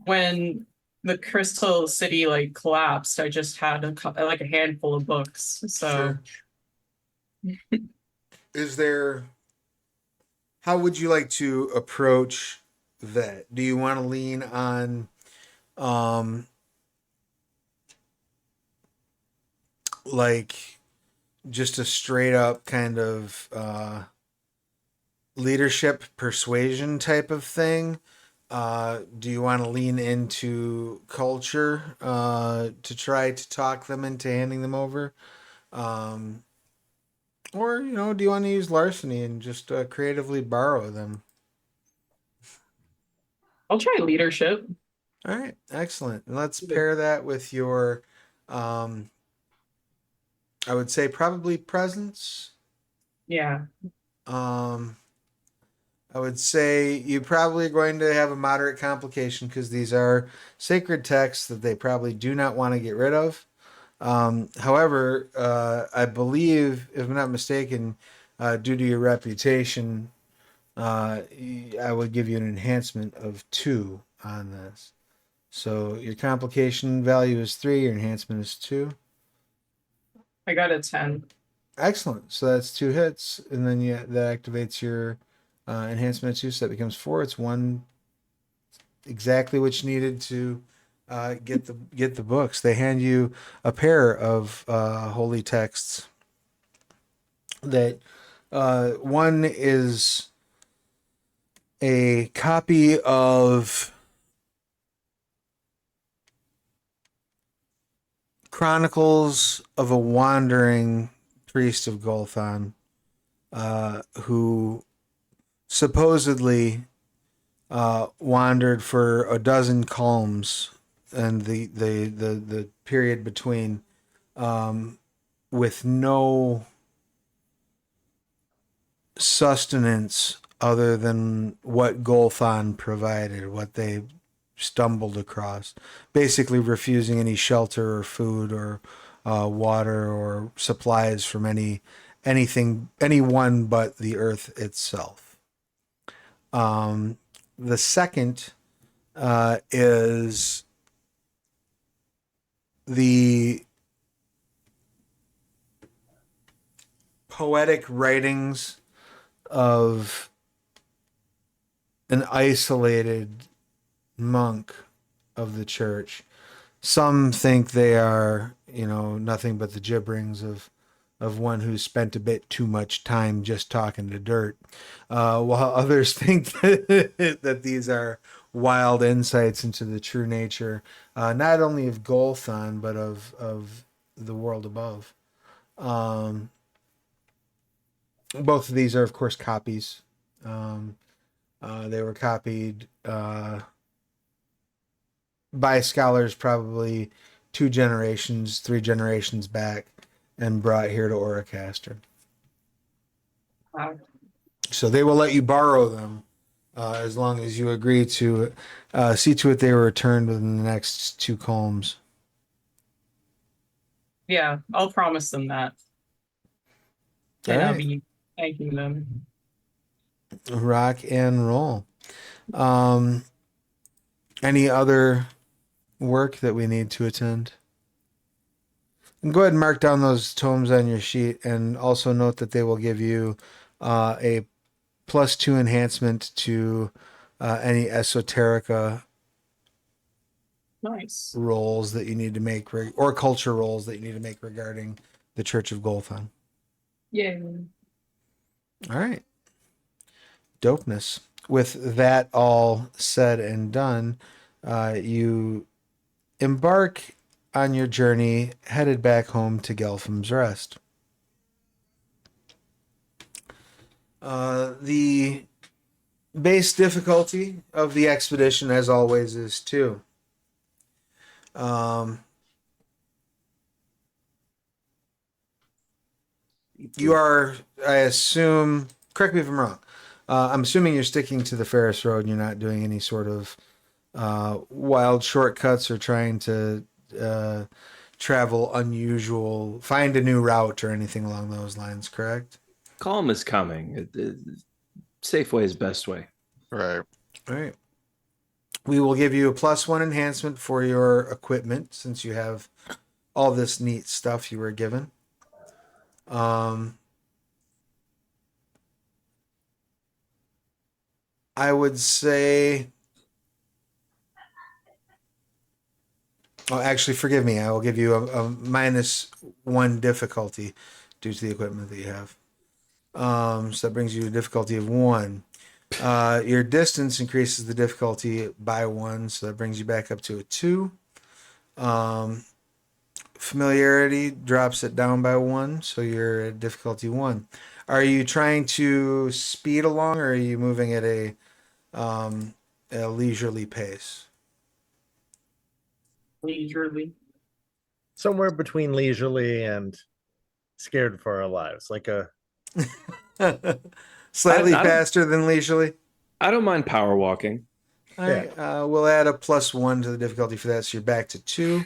C: when the Crystal City like collapsed, I just had like a handful of books. So
A: Sure. Is there? How would you like to approach that? Do you want to lean on, um, like just a straight up kind of leadership persuasion type of thing? Do you want to lean into culture to try to talk them into handing them over? Um, or, do you want to use larceny and just creatively borrow them?
C: I'll try leadership.
A: All right, excellent. And let's pair that with your, um, I would say probably presence.
C: Yeah.
A: Um, I would say you probably are going to have a moderate complication because these are sacred texts that they probably do not want to get rid of. However, I believe, if I'm not mistaken, due to your reputation, I would give you an enhancement of 2 on this. So your complication value is 3, your enhancement is 2.
C: I got a 10.
A: Excellent. So that's 2 hits, and then that activates your enhancement of 2, so that becomes 4. It's 1 exactly what you needed to get the books. They hand you a pair of holy texts. That one is a copy of Chronicles of a Wandering Priest of Golthon, who supposedly wandered for a dozen calms and the period between, with no sustenance other than what Golthon provided, what they stumbled across, basically refusing any shelter or food or water or supplies from anyone but the earth itself. The second is the poetic writings of an isolated monk of the church. Some think they are, nothing but the gibberings of one who's spent a bit too much time just talking to dirt, while others think that these are wild insights into the true nature, not only of Golthon, but of the world above. Um, Both of these are, of course, copies. They were copied by scholars probably 2 generations, 3 generations back, and brought here to Oracaster.
C: Wow.
A: So they will let you borrow them as long as you agree to see to it they were returned within the next 2 Kalms.
C: Yeah, I'll promise them that.
A: All
C: And I'll
A: right.
C: be thanking them.
A: Rock and roll. Any other work that we need to attend? And go ahead and mark down those tomes on your sheet, and also note that they will give you a +2 enhancement to any esoterica
C: Nice.
A: rolls that you need to make, or culture rolls that you need to make regarding the Church of Golphon.
C: Yay.
A: All right. Dopeness. With that all said and done, you embark on your journey headed back home to Gelphim's Rest. The base difficulty of the expedition, as always, is 2. You are, I assume, correct me if I'm wrong. I'm assuming you're sticking to the Ferris Road and you're not doing any sort of wild shortcuts or trying to travel find a new route or anything along those lines, correct?
B: Kalm is coming. Safe way is best way.
D: Right.
A: All right. We will give you a +1 enhancement for your equipment since you have all this neat stuff you were given. I would say, oh, actually, forgive me. I will give you a -1 difficulty due to the equipment that you have. So that brings you a difficulty of 1. Your distance increases the difficulty by 1, so that brings you back up to a 2. Familiarity drops it down by 1, so you're at difficulty 1. Are you trying to speed along, or are you moving at a leisurely pace?
C: Leisurely.
E: Somewhere between leisurely and scared for our lives, like a
A: Slightly
B: I don't-
A: faster than leisurely.
B: I don't mind power walking.
A: All right. We'll add a +1 to the difficulty for that, so you're back to 2.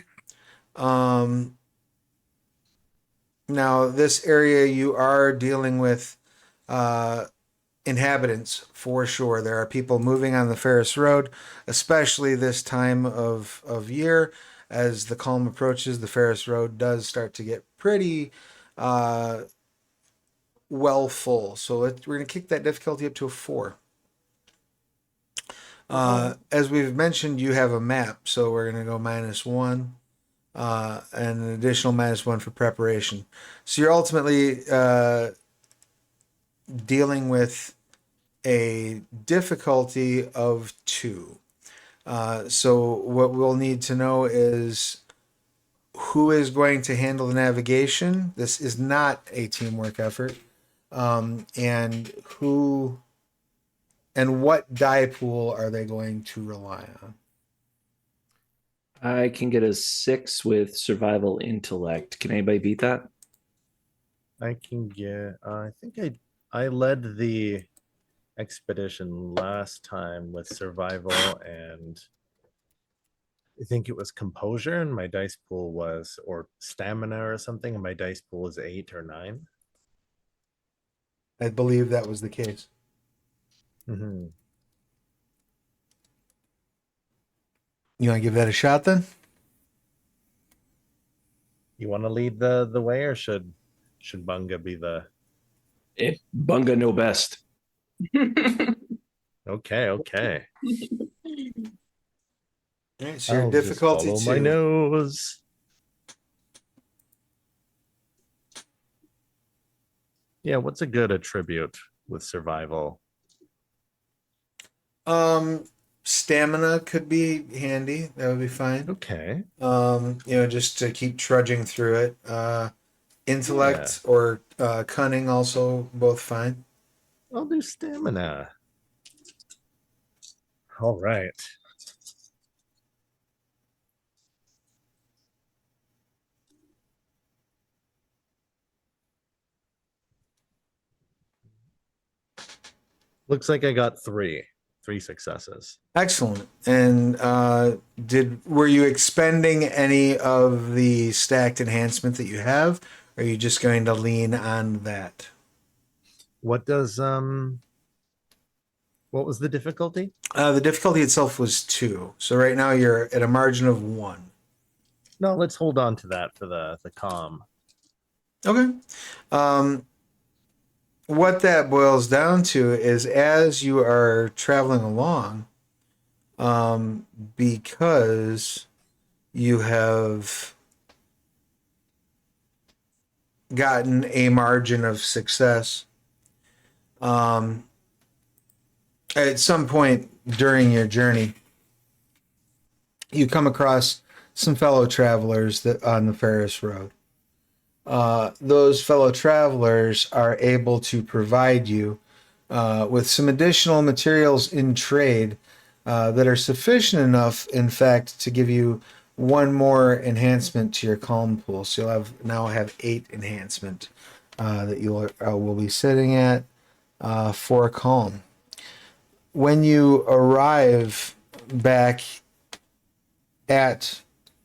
A: Now, this area you are dealing with inhabitants for sure. There are people moving on the Ferris Road, especially this time of year. As the calm approaches, the Ferris Road does start to get pretty well full. So we're going to kick that difficulty up to a 4. As we've mentioned, you have a map, so we're going to go -1. And an additional -1 for preparation. So you're ultimately dealing with a difficulty of 2. So what we'll need to know is who is going to handle the navigation. This is not a teamwork effort. And what die pool are they going to rely on?
B: I can get a 6 with survival intellect. Can anybody beat that?
E: I can get. I think I led the expedition last time with survival, and I think it was composure, and my dice pool was, or stamina or something, and my dice pool was 8 or 9.
A: I believe that was the case.
E: Mm-hmm.
A: You want to give that a shot then?
E: You want to lead the way, or should Bunga be the?
B: If Bunga know best.
E: Okay.
A: All right, so your
E: I'll just
A: difficulty
E: follow my
A: 2.
E: nose. Yeah, what's a good attribute with survival?
A: Stamina could be handy. That would be fine.
E: Okay.
A: Just to keep trudging through it.
E: Yeah,
A: Intellect or cunning also both fine.
E: I'll do stamina. All right. Looks like I got three successes.
A: Excellent. And were you expending any of the stacked enhancement that you have? Or are you just going to lean on that?
E: What does what was the difficulty?
A: The difficulty itself was 2. So right now you're at a margin of 1.
E: No, let's hold on to that for the calm.
A: Okay. What that boils down to is as you are traveling along, because you have gotten a margin of success, at some point during your journey, you come across some fellow travelers that on the Ferris Road. Those fellow travelers are able to provide you with some additional materials in trade that are sufficient enough, in fact, to give you one more enhancement to your calm pool. So you'll now have 8 enhancement that you will be sitting at for calm. When you arrive back at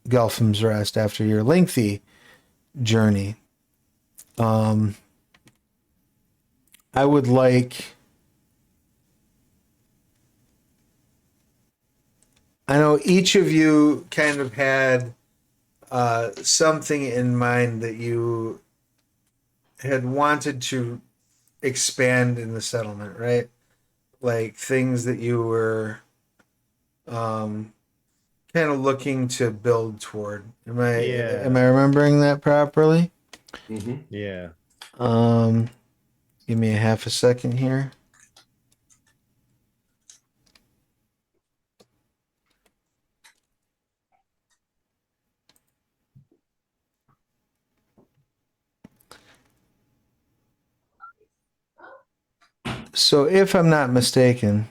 A: Gelphim's Rest after your lengthy journey, I would like, I know each of you kind of had something in mind that you had wanted to expand in the settlement, right? Like things that you were kind of looking to build toward. Am I remembering that properly?
B: Mm-hmm.
E: Yeah.
A: Give me a half a second here. So if I'm not mistaken,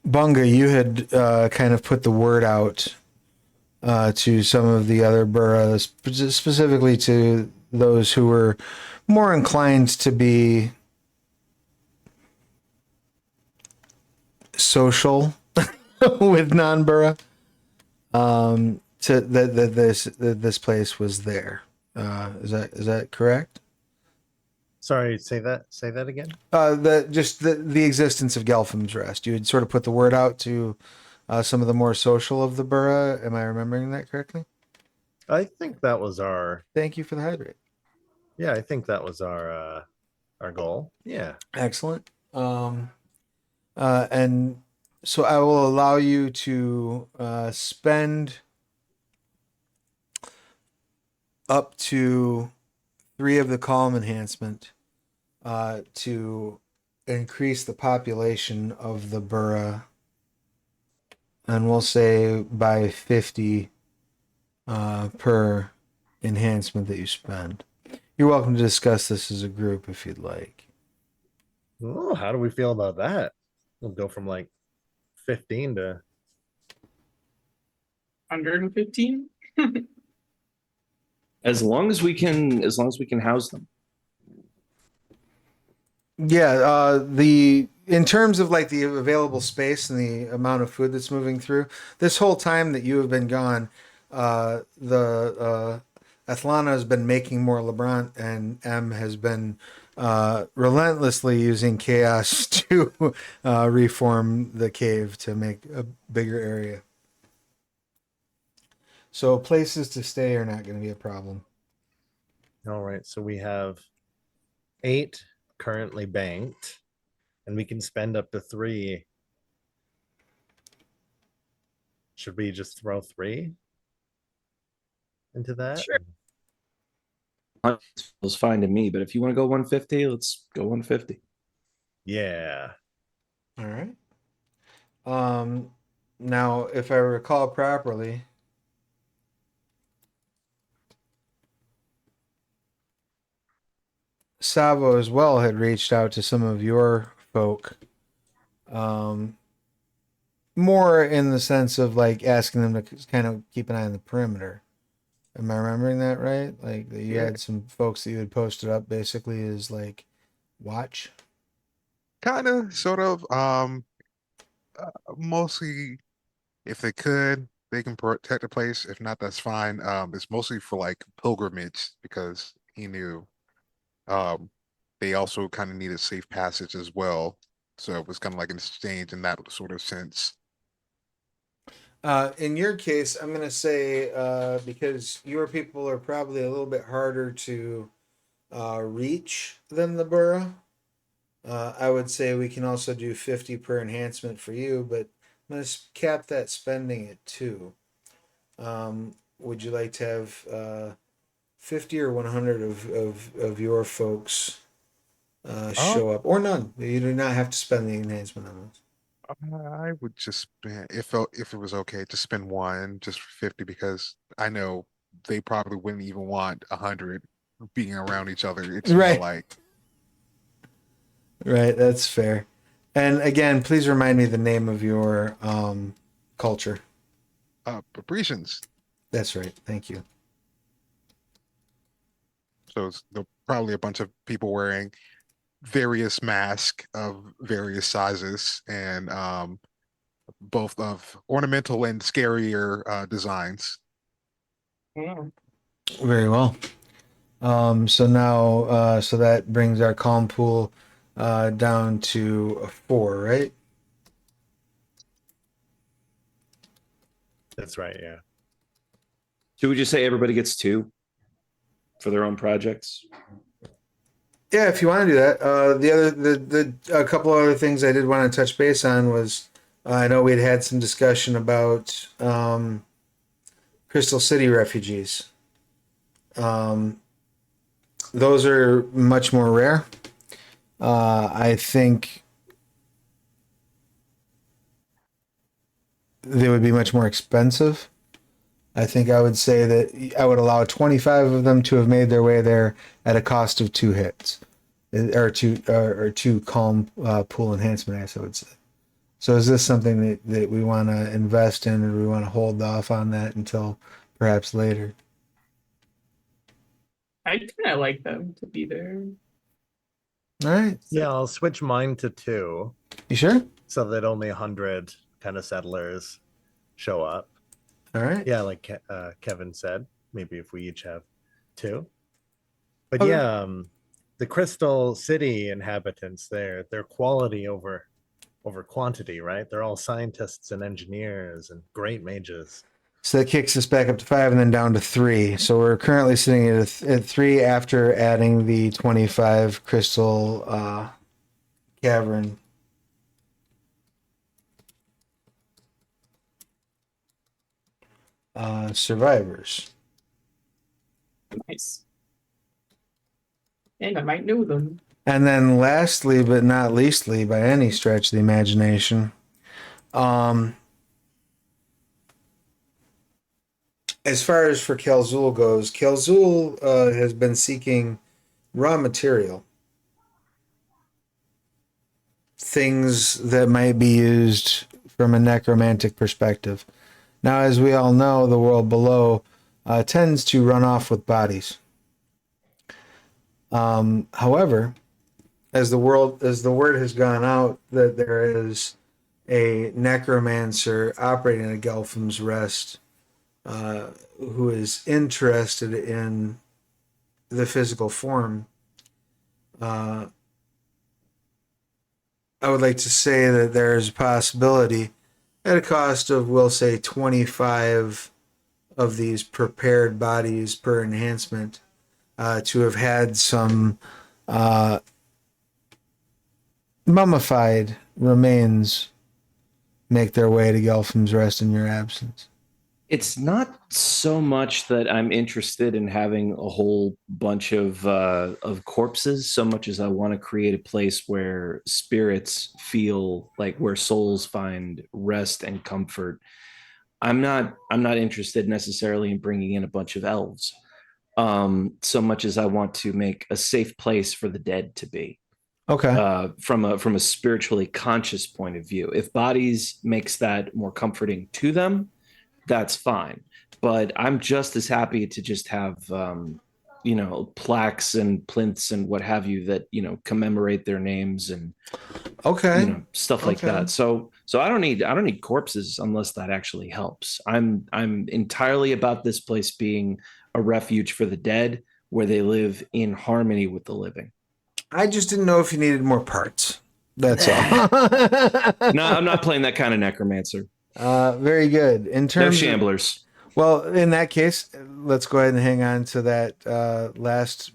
A: Bunga, you had kind of put the word out to some of the other boroughs, specifically to those who were more inclined to be social with non-borough. That this place was there. Is that correct?
E: Sorry, say that again.
A: The existence of Gelphim's Rest. You had sort of put the word out to some of the more social of the borough. Am I remembering that correctly?
E: I think that was our
A: Thank you for the hydrate.
E: yeah, I think that was our goal. Yeah.
A: Excellent. And so I will allow you to spend up to 3 of the calm enhancement to increase the population of the borough, and we'll say by 50 per enhancement that you spend. You're welcome to discuss this as a group if you'd like.
E: Oh, how do we feel about that? We'll go from like 15 to
C: 115.
B: As long as we can house them.
A: Yeah, in terms of like the available space and the amount of food that's moving through, this whole time that you have been gone, the Athlana has been making more LeBron, and M has been relentlessly using chaos to reform the cave to make a bigger area. So places to stay are not going to be a problem.
E: all right. So we have 8 currently banked, and we can spend up to 3. Should we just throw 3 into that?
C: Sure.
B: Feels fine to me, but if you want to go 150, let's go 150.
E: Yeah.
A: All right. Now, if I recall properly, Savo as well had reached out to some of your folk, more in the sense of like asking them to kind of keep an eye on the perimeter. Am I remembering that right? Like that you had some folks that you had posted up basically as like watch.
D: Kind of, sort of. Mostly, if they could, they can protect the place. If not, that's fine. It's mostly for like pilgrimage because he knew. Um, they also kind of needed safe passage as well. So it was kind of like an exchange in that sort of sense.
A: In your case, I'm gonna say because your people are probably a little bit harder to reach than the borough. I would say we can also do 50 per enhancement for you, but I'm gonna cap that spending at 2. Would you like to have 50 or 100 of your folks show up, or none? You do not have to spend the enhancement on those.
D: I would just spend if it was okay to spend one just for 50 because I know they probably wouldn't even want 100 being around each other. It's more
A: Right.
D: like
A: Right, that's fair. And again, please remind me the name of your culture.
D: Patricians.
A: That's right. Thank you.
D: So it's probably a bunch of people wearing various masks of various sizes and both of ornamental and scarier designs.
C: Yeah.
A: Very well. So now, so that brings our calm pool down to a 4, right?
E: That's right. Yeah.
B: Should we just say everybody gets 2 for their own projects?
A: Yeah, if you want to do that. The a couple other things I did want to touch base on was I know we'd had some discussion about Crystal City refugees. Um, those are much more rare. I think they would be much more expensive. I think I would say that I would allow 25 of them to have made their way there at a cost of 2 hits, or 2 calm pool enhancement, I would say. So is this something that we want to invest in, or do we want to hold off on that until perhaps later?
C: I kind of like them to be there.
A: All right.
E: Yeah, I'll switch mine to 2
A: You sure?
E: so that only 100 kind of settlers show up.
A: All right.
E: Yeah, like Kevin said, maybe if we each have 2. But
A: Okay.
E: yeah, the Crystal City inhabitants, they're quality over quantity, right? They're all scientists and engineers and great mages.
A: So that kicks us back up to 5 and then down to 3. So we're currently sitting at 3 after adding the 25 crystal cavern. Survivors.
C: Nice. And I might know them.
A: And then lastly, but not leastly by any stretch of the imagination, as far as for Kelzul goes, Kelzul has been seeking raw material. Things that might be used from a necromantic perspective. Now, as we all know, the world below tends to run off with bodies. However, as the word has gone out that there is a necromancer operating at Gelphim's Rest who is interested in the physical form, I would like to say that there is a possibility at a cost of, we'll say, 25 of these prepared bodies per enhancement to have had some mummified remains make their way to Gelphim's Rest in your absence.
B: It's not so much that I'm interested in having a whole bunch of corpses, so much as I want to create a place where spirits feel like where souls find rest and comfort. I'm not interested necessarily in bringing in a bunch of elves, so much as I want to make a safe place for the dead to be.
A: Okay.
B: From a spiritually conscious point of view. If bodies makes that more comforting to them, that's fine. But I'm just as happy to just have plaques and plinths and what have you that commemorate their names and
A: Okay.
B: stuff like
A: Okay.
B: that. So I don't need corpses unless that actually helps. I'm entirely about this place being a refuge for the dead where they live in harmony with the living.
A: I just didn't know if you needed more parts. That's all.
B: No, I'm not playing that kind of necromancer.
A: Very good. In
B: No
A: terms of,
B: shamblers.
A: well, in that case, let's go ahead and hang on to that last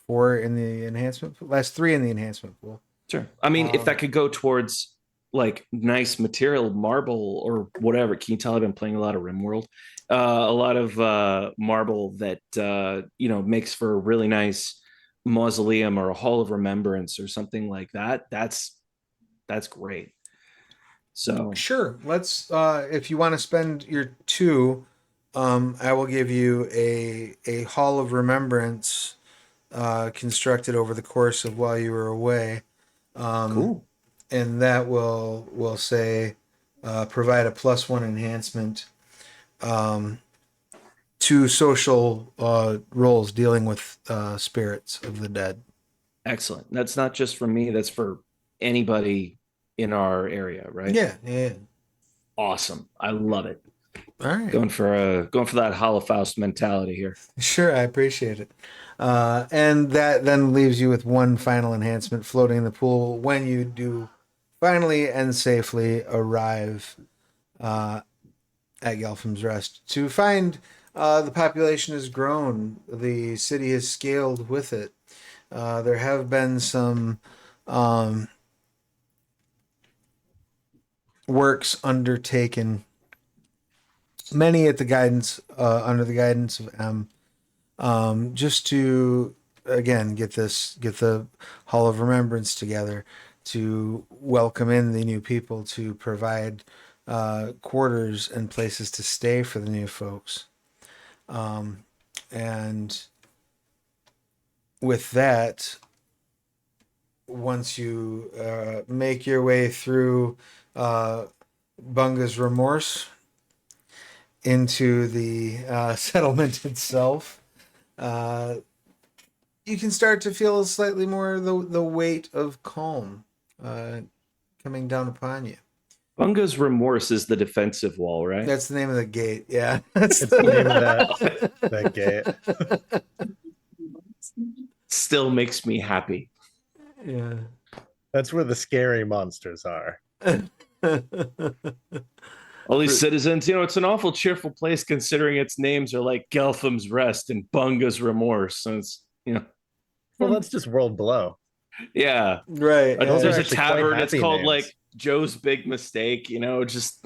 A: three in the enhancement pool.
B: Sure. I mean, if that could go towards like nice material, marble or whatever. Can you tell I've been playing a lot of RimWorld? A lot of marble that makes for a really nice mausoleum or a hall of remembrance or something like that. That's great. So
A: Sure. Let's if you want to spend your 2, I will give you a hall of remembrance constructed over the course of while you were away.
B: cool.
A: And that will say provide a +1 enhancement to social roles dealing with spirits of the dead.
B: Excellent. That's not just for me, that's for anybody in our area, right?
A: Yeah.
B: Awesome. I love it.
A: All right.
B: Going for that Holocaust mentality here.
A: Sure, I appreciate it. And that then leaves you with 1 final enhancement floating in the pool when you do finally and safely arrive at Gelphim's Rest. To find the population has grown, the city has scaled with it. There have been some works undertaken, many at the under the guidance of M, just to again get the Hall of Remembrance together, to welcome in the new people, to provide quarters and places to stay for the new folks. And with that, once you make your way through Bunga's Remorse into the settlement itself, you can start to feel slightly more the weight of Kalm coming down upon you.
B: Bunga's Remorse is the defensive wall, right?
A: That's the name of the gate. Yeah, that's
E: It's the name of that gate.
B: Still makes me happy.
A: Yeah.
E: That's where the scary monsters are.
B: All these citizens, it's an awful cheerful place considering its names are like Gelphim's Rest and Bunga's Remorse. So it's,
E: Well, that's just World Below.
B: yeah.
A: Right.
E: Those
B: There's
E: are
B: a
E: actually
B: tavern
E: quite
B: that's
E: happy
B: called
E: names.
B: like Joe's Big Mistake, just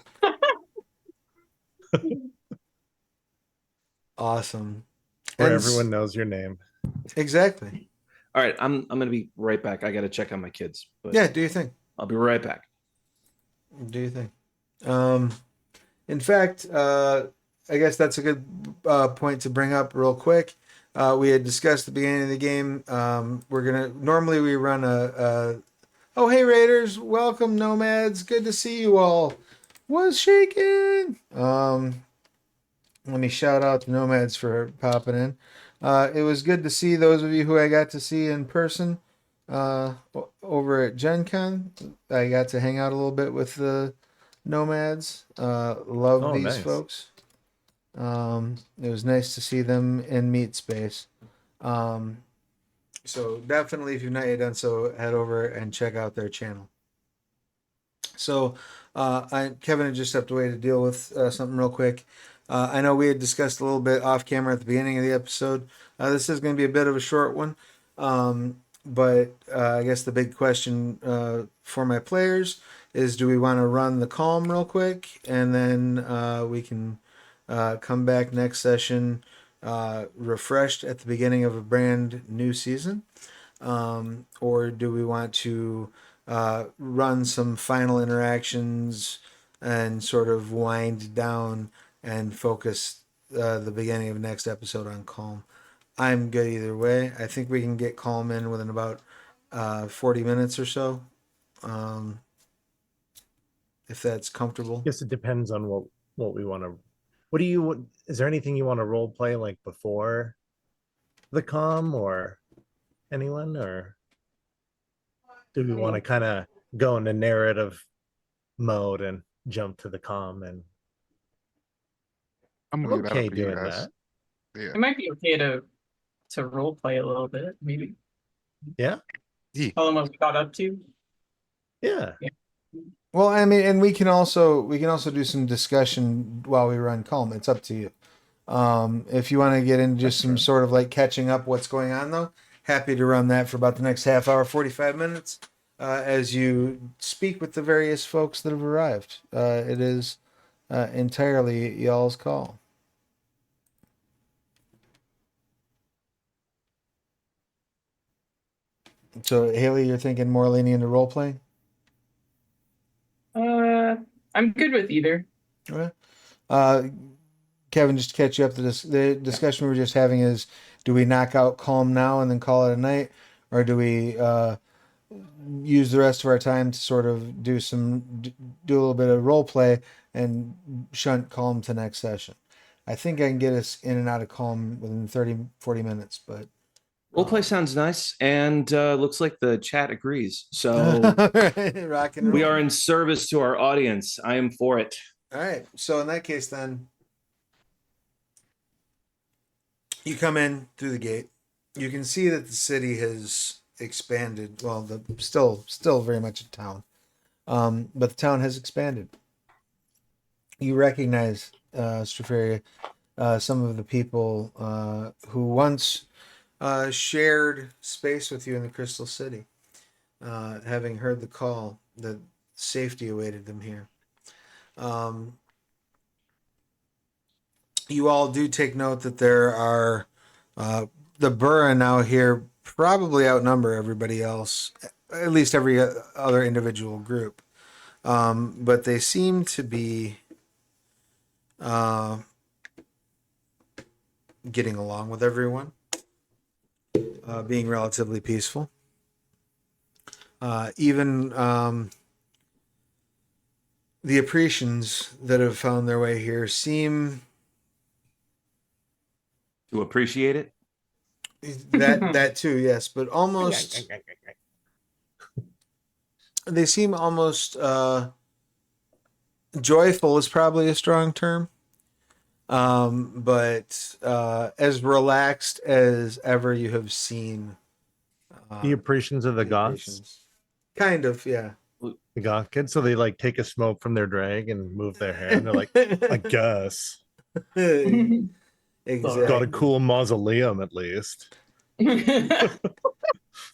A: Awesome.
E: Where
A: And
E: everyone knows your name.
A: Exactly.
B: all right. I'm gonna be right back. I gotta check on my kids. But
A: Yeah, do your thing.
B: I'll be right back.
A: Do your thing. In fact, I guess that's a good point to bring up real quick. We had discussed at the beginning of the game. Normally we run oh, hey Raiders, welcome Nomads, good to see you all. Was shaking. Let me shout out to Nomads for popping in. It was good to see those of you who I got to see in person over at Gen Con. I got to hang out a little bit with the Nomads. Love these
E: nice.
A: folks. It was nice to see them in meet space. So definitely, if you've not yet done so, head over and check out their channel. So, Kevin had just stepped away to deal with something real quick. I know we had discussed a little bit off camera at the beginning of the episode. This is going to be a bit of a short one. but I guess the big question for my players is: do we want to run the Kalm real quick, and then we can come back next session refreshed at the beginning of a brand new season, or do we want to run some final interactions and sort of wind down and focus the beginning of next episode on Calm? I'm good either way. I think we can get Calm in within about 40 minutes or so, if that's comfortable.
E: Guess it depends on what we want to. What do you? Is there anything you want to role play like before the calm or anyone, or do we want to kind of go into narrative mode and jump to the calm? And
D: I'm
E: I'm
D: gonna leave that up
E: okay
D: to you
E: doing
D: guys.
E: that.
D: Yeah.
C: It might be okay to role play a little bit, maybe.
E: Yeah,
C: Tell them what we got up to.
E: yeah.
A: Well, I mean, and we can also do some discussion while we run Calm. It's up to you. If you want to get into just
E: That's
A: some
E: true.
A: sort of like catching up what's going on, though, happy to run that for about the next half hour, 45 minutes, as you speak with the various folks that have arrived. It is entirely y'all's call. So, Haley, you're thinking more leaning into role playing?
C: I'm good with either.
A: Okay. Kevin, just to catch you up, the discussion we were just having is: do we knock out Calm now and then call it a night, or do we use the rest of our time to sort of do a little bit of role play and shunt Calm to next session? I think I can get us in and out of Calm within 30-40 minutes, but
B: Roleplay sounds nice, and looks like the chat agrees. So
A: rock and roll.
B: we are in service to our audience. I am for it.
A: All right. So in that case, then you come in through the gate. You can see that the city has expanded. Well, still very much a town, but the town has expanded. You recognize Straferia, some of the people who once shared space with you in the Crystal City, having heard the call that safety awaited them here. You all do take note that there are the Burra now here probably outnumber everybody else, at least every other individual group. But they seem to be getting along with everyone, being relatively peaceful. Even the Apprecians that have found their way here seem
B: To appreciate it.
A: that too, yes, but almost they seem almost joyful is probably a strong term, but as relaxed as ever you have seen
E: The Apprecians of the Goths,
A: Apprecians. Kind of, yeah.
E: the Goth kids. So they like take a smoke from their drag and move their hair. And they're like, I guess
A: Exactly.
E: got a cool mausoleum at least.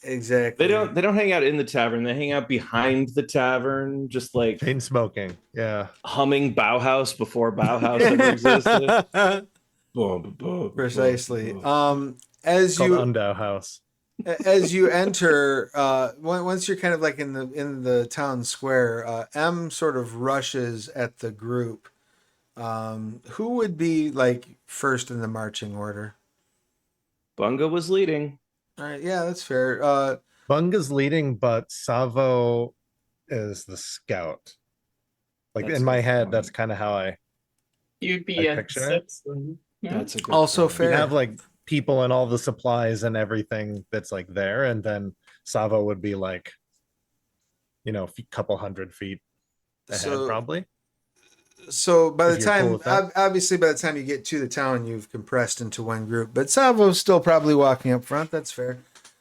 A: Exactly.
B: They don't hang out in the tavern. They hang out behind the tavern, just like
E: Chain smoking. Yeah.
B: humming Bauhaus before Bauhaus ever existed.
A: Precisely.
E: It's called Undow House.
A: As you enter, once you're kind of like in the town square, M sort of rushes at the group. Who would be like first in the marching order?
B: Bunga was leading.
A: All right, yeah, that's fair.
E: Bunga's leading, but Savo is the scout. Like
B: That's
E: in my
B: a good
E: head,
B: point.
E: that's kind of how I
C: You'd be at
E: picture it.
C: 6. Yeah.
B: That's a good
A: Also
B: point.
A: fair.
E: you'd have like people and all the supplies and everything that's like there, and then Savo would be like, a couple 100 feet ahead,
A: So-
E: probably.
A: So by the
E: If you're cool
A: time,
E: with that.
A: obviously, by the time you get to the town, you've compressed into one group. But Savo's still probably walking up front. That's fair.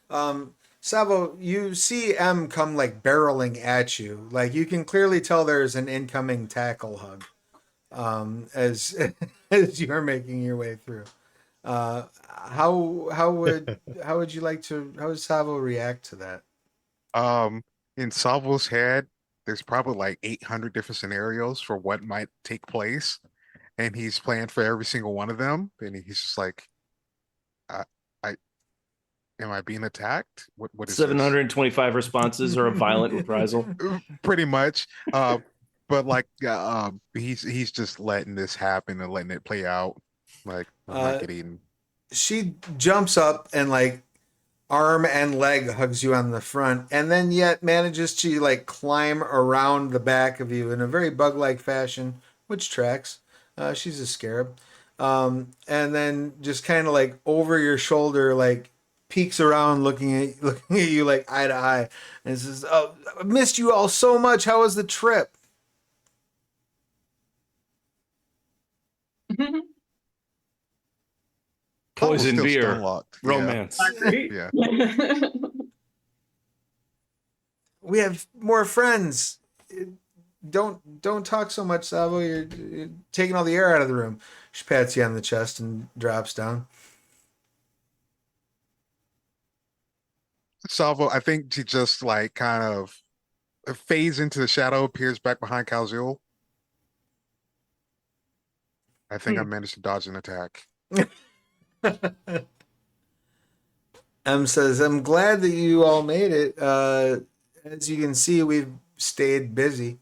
A: Savo, you see M come like barreling at you. Like you can clearly tell there's an incoming tackle hug as as you're making your way through. How would you like to? How would Savo react to that?
D: In Salvo's head, there's probably like 800 different scenarios for what might take place, and he's planned for every single one of them. And he's just like, I, I am I being attacked? What is this?
B: 725 responses or a violent reprisal.
D: Pretty much. But like, he's just letting this happen and letting it play out. Like, I'm not getting.
A: She jumps up and like arm and leg hugs you on the front, and then yet manages to like climb around the back of you in a very bug-like fashion, which tracks. She's a scarab. And then just kind of like over your shoulder, like peeks around, looking at you like eye to eye, and says, "Oh, I missed you all so much. How was the trip?"
B: Poison
D: Still
B: beer.
D: stunlocked.
B: Romance.
D: Yeah.
A: We have more friends. Don't talk so much, Savo. You're taking all the air out of the room. She pats you on the chest and drops down.
D: Salvo, I think she just like kind of fades into the shadow, appears back behind Kalzul. I think I managed to dodge an attack.
A: M says, "I'm glad that you all made it. As you can see, we've stayed busy,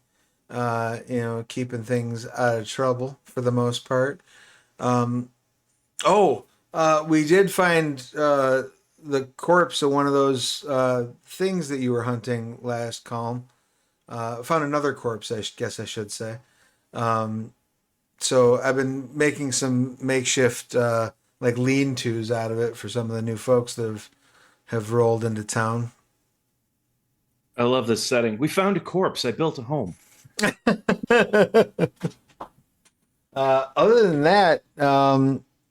A: keeping things out of trouble for the most part. We did find the corpse of one of those things that you were hunting last Kalm. Found another corpse, I guess I should say. So I've been making some makeshift like lean-tos out of it for some of the new folks that have rolled into town."
B: I love this setting. We found a corpse. I built a home.
A: Other than that,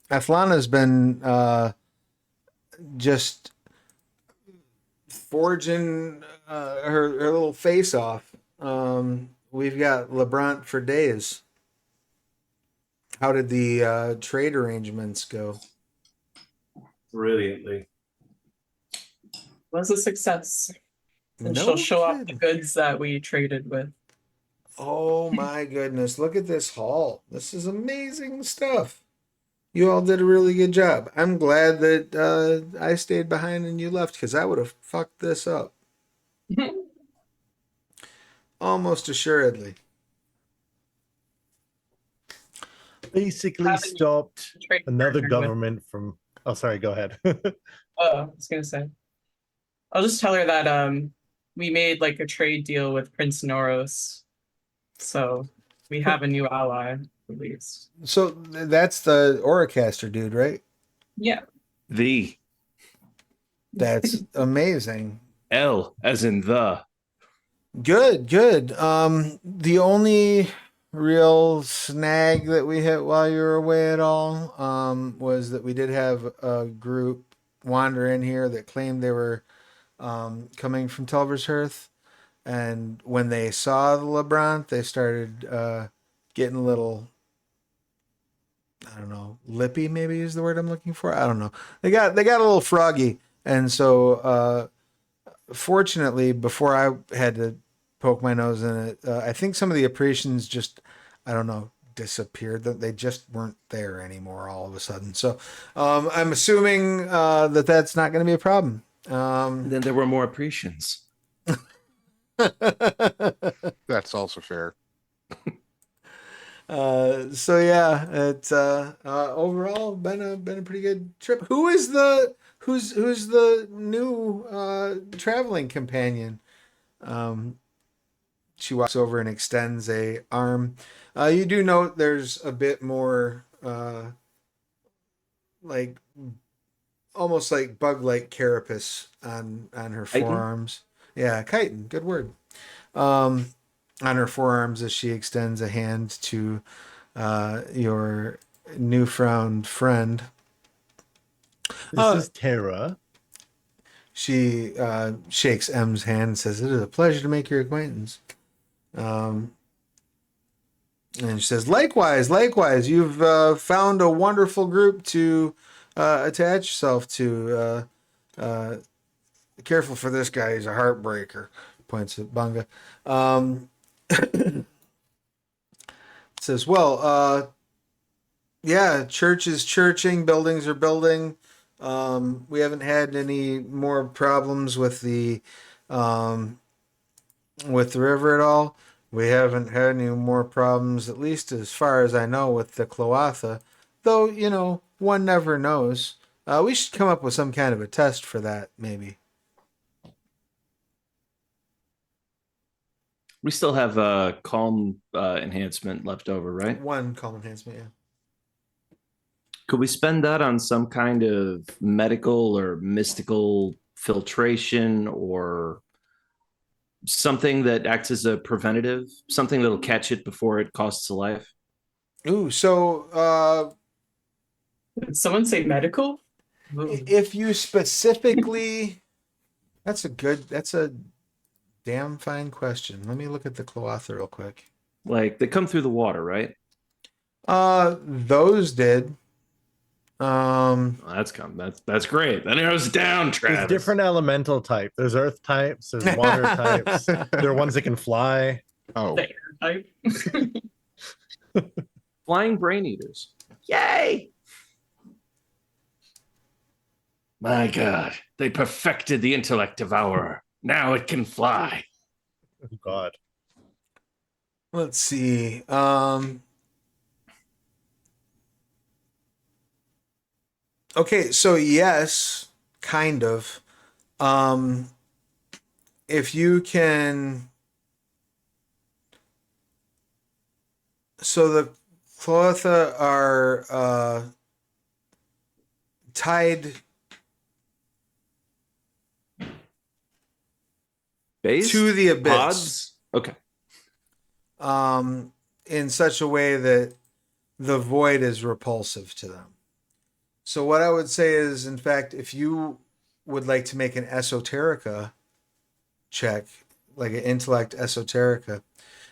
A: Athlana's been just forging her little face off. We've got LeBrant for days. How did the trade arrangements go?
B: Brilliantly.
C: Was a success. And
A: No
C: she'll show off the
A: kidding.
C: goods that we traded with.
A: Oh my goodness, look at this haul. This is amazing stuff. You all did a really good job. I'm glad that I stayed behind and you left, because I would have fucked this up. Almost assuredly.
E: Basically
C: Haven't
E: stopped
C: Trade
E: another
C: partnered with-
E: government from. Oh, sorry. Go ahead.
C: Oh, I was gonna say. I'll just tell her that we made like a trade deal with Prince Noros. So we have a new ally, at least.
A: So that's the Oracaster dude, right?
C: Yeah.
B: The
A: That's amazing.
B: L as in the.
A: Good, good. The only real snag that we hit while you were away at all was that we did have a group wander in here that claimed they were coming from Telvershearth, and when they saw the LeBron, they started getting a little, I don't know, lippy maybe is the word I'm looking for. I don't know. They got a little froggy, and so fortunately, before I had to poke my nose in it, I think some of the Apprecians just, I don't know, disappeared. That they just weren't there anymore all of a sudden. So I'm assuming that that's not going to be a problem.
B: Then there were more Apprecians.
D: That's also fair.
A: So yeah, it's overall been a pretty good trip. Who's the new traveling companion? She walks over and extends a arm. You do note there's a bit more like almost like bug-like carapace on her
B: Chitin?
A: forearms. Yeah, chitin, good word. On her forearms as she extends a hand to your newfound friend.
E: This is Tara.
A: She shakes M's hand and says, "It is a pleasure to make your acquaintance." And she says, likewise, you've found a wonderful group to attach yourself to. Careful for this guy; he's a heartbreaker. Points at Bunga. It says, "Well, yeah, church is churching, buildings are building. We haven't had any more problems with the river at all. We haven't had any more problems, at least as far as I know, with the cloaca. Though, one never knows. We should come up with some kind of a test for that, maybe."
B: We still have a Kalm enhancement left over, right?
A: One Kalm enhancement, yeah.
B: Could we spend that on some kind of medical or mystical filtration or something that acts as a preventative, something that'll catch it before it costs a life?
A: Ooh, so
C: Did someone say medical? Ooh.
A: if you specifically, that's a damn fine question. Let me look at the cloaca real quick.
B: Like they come through the water, right?
A: Those did.
B: Oh, that's great. That narrows it down, Travis.
E: There's different elemental type. There's earth types. There's water types. There are ones that can fly.
D: Oh,
C: The air type.
B: Flying brain eaters. Yay! My God, they perfected the intellect devourer. Now it can fly.
E: Oh, God.
A: Let's see. Okay, so yes, kind of. If you can, so the cloaca are tied
B: Base?
A: to the abyss.
B: Pods? Okay.
A: In such a way that the void is repulsive to them. So what I would say is, in fact, if you would like to make an esoterica check, like an intellect esoterica,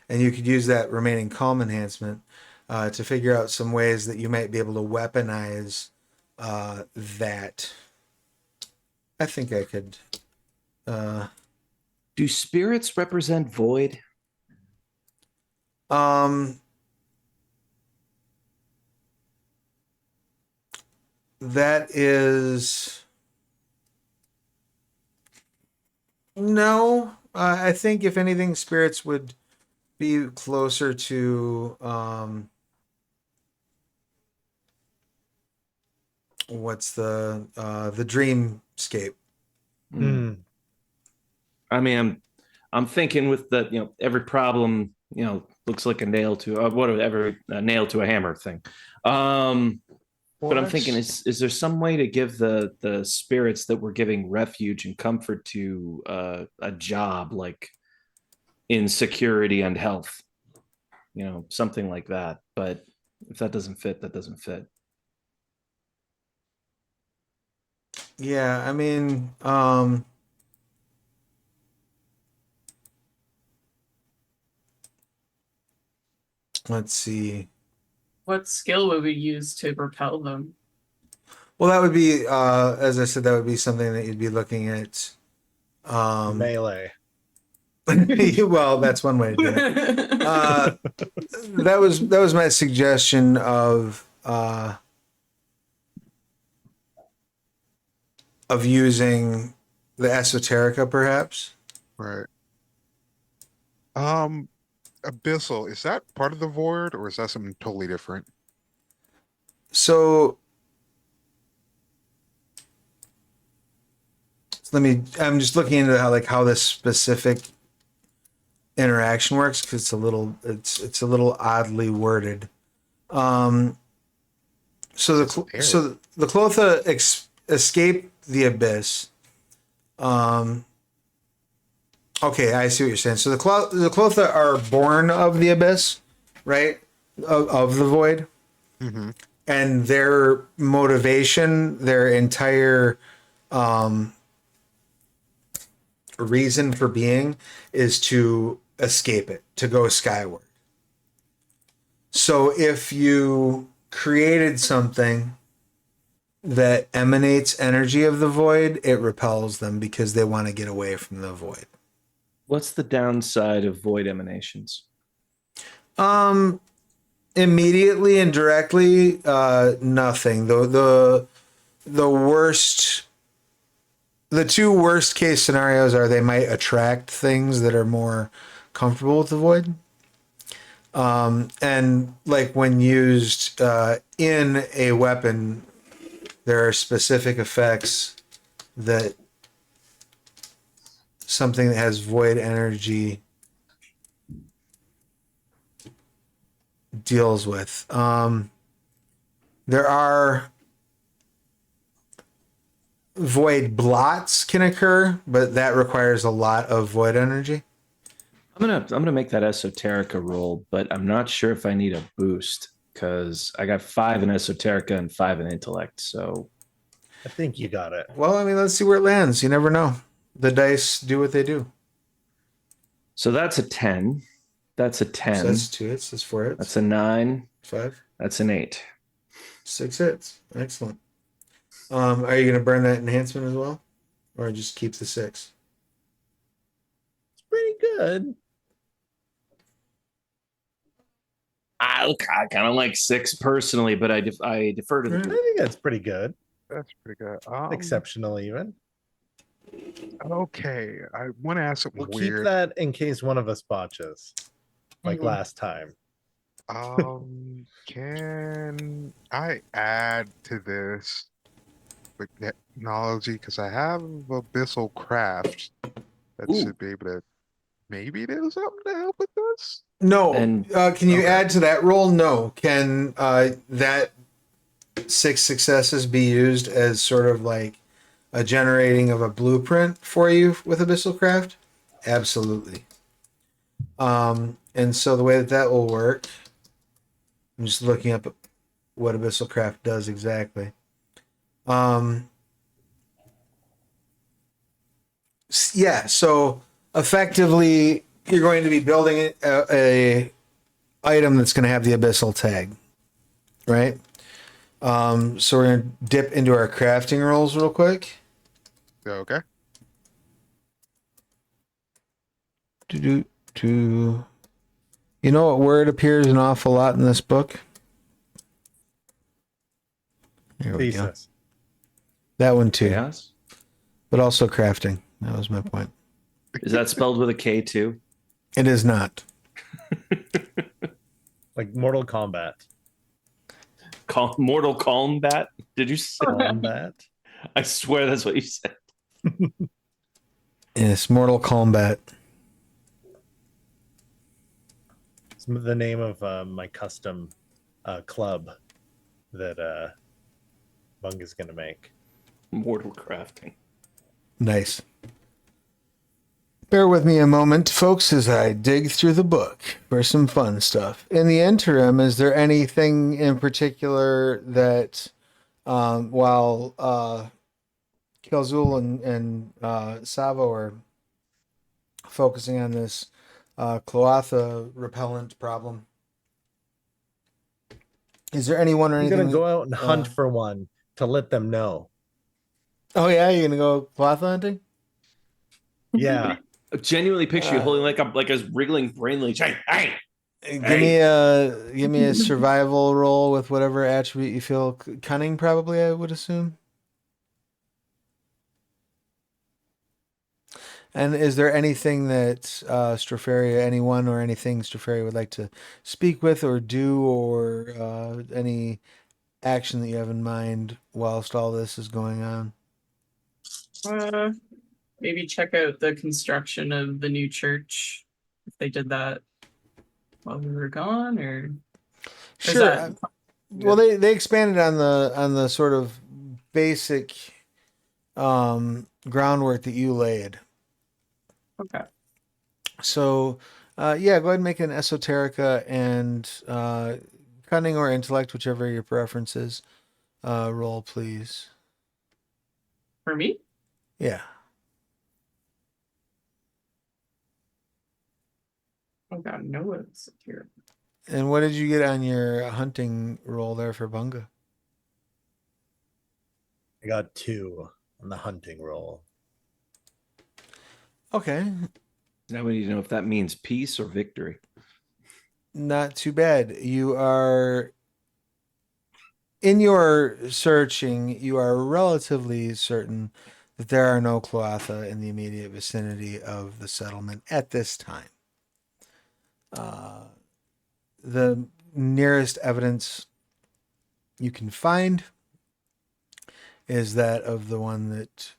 A: and you could use that remaining calm enhancement to figure out some ways that you might be able to weaponize that. I think I could.
B: Do spirits represent void?
A: That is no. I think if anything, spirits would be closer to what's the dreamscape.
E: Mm.
B: I mean, I'm thinking with the every problem looks like a nail to whatever a nail to a hammer thing. But I'm thinking, is there some way to give the spirits that we're giving refuge and comfort to a job, like in security and health, something like that? But if that doesn't fit, that doesn't fit.
A: Yeah, I mean, let's see.
C: What skill would we use to repel them?
A: Well, that would be, as I said, that would be something that you'd be looking at.
E: Melee.
A: Well, that's one way to do it. That was my suggestion of using the esoterica, perhaps.
D: right. Abyssal, is that part of the void or is that something totally different?
A: So I'm just looking into how this specific interaction works, because it's a little oddly worded. So the cloaca escape the abyss. Okay, I see what you're saying. So the cloaca are born of the abyss, right? Of the void.
D: Mm-hmm.
A: And their motivation, their entire reason for being is to escape it, to go skyward. So if you created something that emanates energy of the void, it repels them because they want to get away from the void.
B: What's the downside of void emanations?
A: Immediately and directly, nothing. The worst, the two worst case scenarios are they might attract things that are more comfortable with the void. And like when used in a weapon, there are specific effects that something that has void energy deals with. There are void blots can occur, but that requires a lot of void energy.
B: I'm gonna make that esoterica roll, but I'm not sure if I need a boost because I got 5 in esoterica and 5 in intellect. So
E: I think you got it.
A: Well, I mean, let's see where it lands. You never know. The dice do what they do.
B: that's a 10. That's a 10.
A: So that's 2 hits. That's 4 hits.
B: That's a 9.
A: 5.
B: That's an 8.
A: 6 hits. Excellent. Are you going to burn that enhancement as well, or just keep the 6?
E: It's pretty good.
B: I kind of like 6 personally, but I defer to the
E: I
B: group.
E: think that's pretty good.
D: That's pretty good.
E: Exceptional, even.
D: Okay, I want to ask something
E: We'll
D: weird.
E: keep that in case one of us botches, like
C: Mhm.
E: last time.
D: Can I add to this with technology? Because I have abyssal craft that
B: Ooh.
D: should be able to maybe do something to help with this.
A: No.
B: And-
A: Can you
D: Okay.
A: add to that roll? No. Can that 6 successes be used as sort of like a generating of a blueprint for you with Abyssal Craft? Absolutely. And so the way that will work, I'm just looking up what Abyssal Craft does exactly. Yeah, so effectively, you're going to be building a item that's going to have the Abyssal tag, right? So we're going to dip into our crafting rolls real quick.
D: Okay.
A: You know what word appears an awful lot in this book? There we go.
E: Thesis.
A: That one too,
B: Chaos?
A: but also crafting. That was my point.
B: Is that spelled with a K too?
A: It is not.
E: Like Mortal Kombat.
B: Mortal Kombat? Did you say?
E: Kombat.
B: I swear that's what you said.
A: It's Mortal Kombat.
E: It's the name of my custom club that Bung is going to make.
B: Mortal crafting.
A: Nice. Bear with me a moment, folks, as I dig through the book for some fun stuff. In the interim, is there anything in particular that, while Kelzul and Savo are focusing on this cloatha repellent problem, is there anyone or
E: I'm
A: anything?
E: going to go out and hunt for one to let them know.
A: Oh yeah, you're gonna go cloatha hunting?
E: Yeah.
B: I genuinely picture you holding like a wriggling brain leech. Hey!
A: Give me a survival roll with whatever attribute you feel. Cunning, probably, I would assume. And is there anything that Stropharia, anyone or anything Stropharia would like to speak with or do, or any action that you have in mind whilst all this is going on?
C: Maybe check out the construction of the new church, if they did that while we were gone, or is
A: Sure.
C: that-
A: Well, they expanded on the sort of basic groundwork that you laid.
C: okay.
A: So, yeah, go ahead and make an esoterica and cunning or intellect, whichever your preference is. Roll, please.
C: For me?
A: Yeah.
C: Oh god, no one's here.
A: And what did you get on your hunting roll there for Bunga?
E: I got 2 on the hunting roll.
A: Okay,
B: Now we need to know if that means peace or victory.
A: not too bad. You are in your searching. You are relatively certain that there are no Cloatha in the immediate vicinity of the settlement at this time. The nearest evidence you can find is that of the one that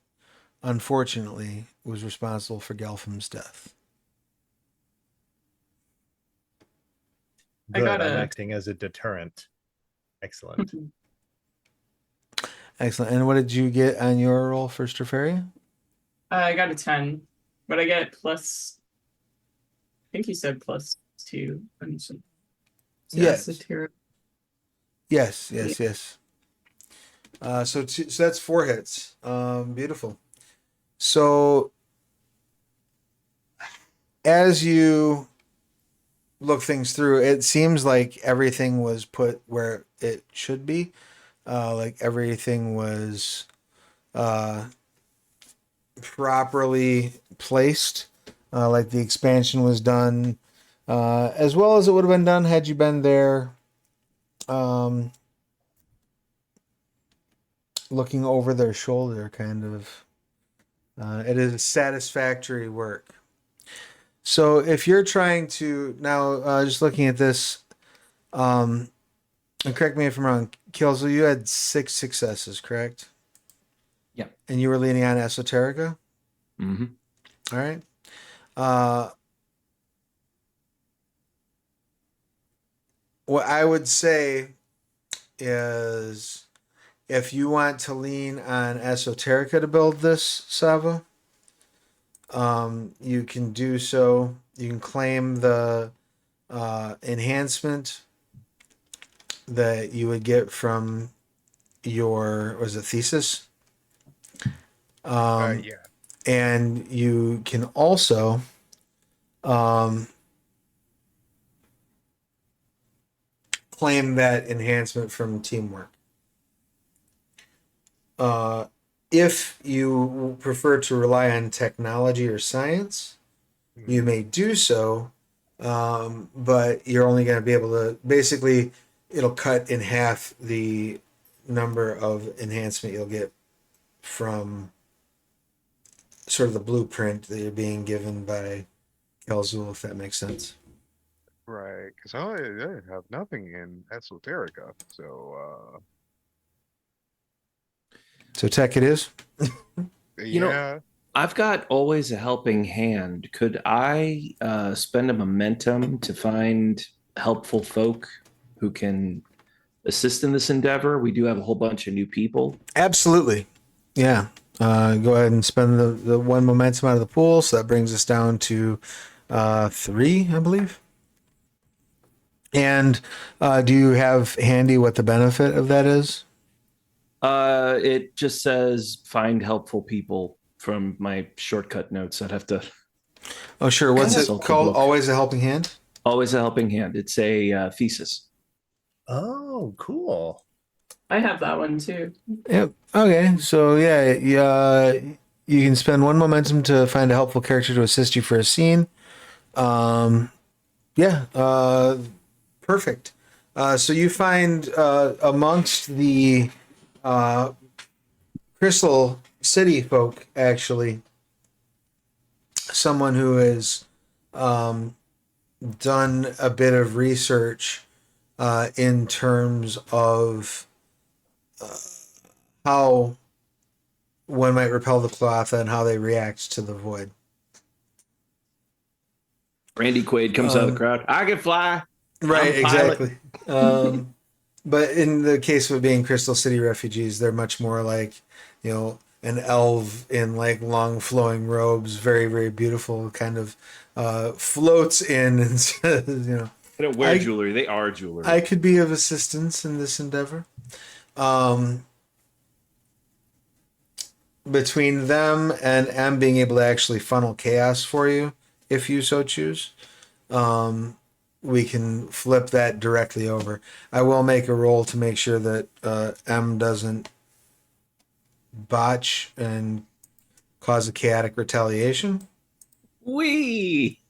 A: unfortunately was responsible for Gelphim's death.
C: I
E: Good.
C: got
E: I'm
C: a-
E: acting as a deterrent. Excellent.
A: Excellent. And what did you get on your roll for Stropharia?
C: I got a 10, but I get plus. I think you said +2.
A: Yes.
C: Esoteric.
A: Yes. So that's 4 hits. Beautiful. So as you look things through, it seems like everything was put where it should be. Like everything was properly placed. Like the expansion was done as well as it would have been done had you been there. Looking over their shoulder, kind of. It is satisfactory work. So if you're trying to now, just looking at this, and correct me if I'm wrong, Kelso, you had 6 successes, correct?
B: Yeah.
A: And you were leaning on Esoterica?
B: Mm-hmm.
A: All right. What I would say is if you want to lean on Esoterica to build this, Sava, you can do so. You can claim the enhancement that you would get from your, was it thesis?
D: Yeah.
A: And you can also claim that enhancement from teamwork. If you prefer to rely on technology or science, you may do so, but you're only going to be able to, basically, it'll cut in half the number of enhancement you'll get from sort of the blueprint that you're being given by Kelzul, if that makes sense.
D: Right, because I have nothing in Esoterica, so
A: So tech it is.
B: You know,
D: yeah.
B: I've got always a helping hand. Could I spend a momentum to find helpful folk who can assist in this endeavor? We do have a whole bunch of new people.
A: Absolutely. Yeah. Go ahead and spend the 1 momentum out of the pool. So that brings us down to 3, I believe. And do you have handy what the benefit of that is?
B: It just says find helpful people from my shortcut notes. I'd have to
A: Oh, sure. What's it
B: consult the
A: called?
B: book.
A: Always a helping hand?
B: Always a helping hand. It's a thesis.
E: Oh, cool.
C: I have that one too.
A: Yep. Okay. So yeah, you can spend 1 momentum to find a helpful character to assist you for a scene. Yeah. Perfect. So you find amongst the Crystal City folk, actually, someone who has done a bit of research in terms of how one might repel the Cloatha and how they react to the void.
B: Randy Quaid comes out of the crowd. I can fly.
A: Right,
B: I'm a pilot.
A: exactly. But in the case of it being Crystal City refugees, they're much more like, an elf in like long flowing robes, very, very beautiful, kind of floats in and says,
B: They don't wear jewelry. They are jewelry.
A: I could be of assistance in this endeavor. Between them and M being able to actually funnel chaos for you, if you so choose, we can flip that directly over. I will make a roll to make sure that M doesn't botch and cause a chaotic retaliation.
B: Wee.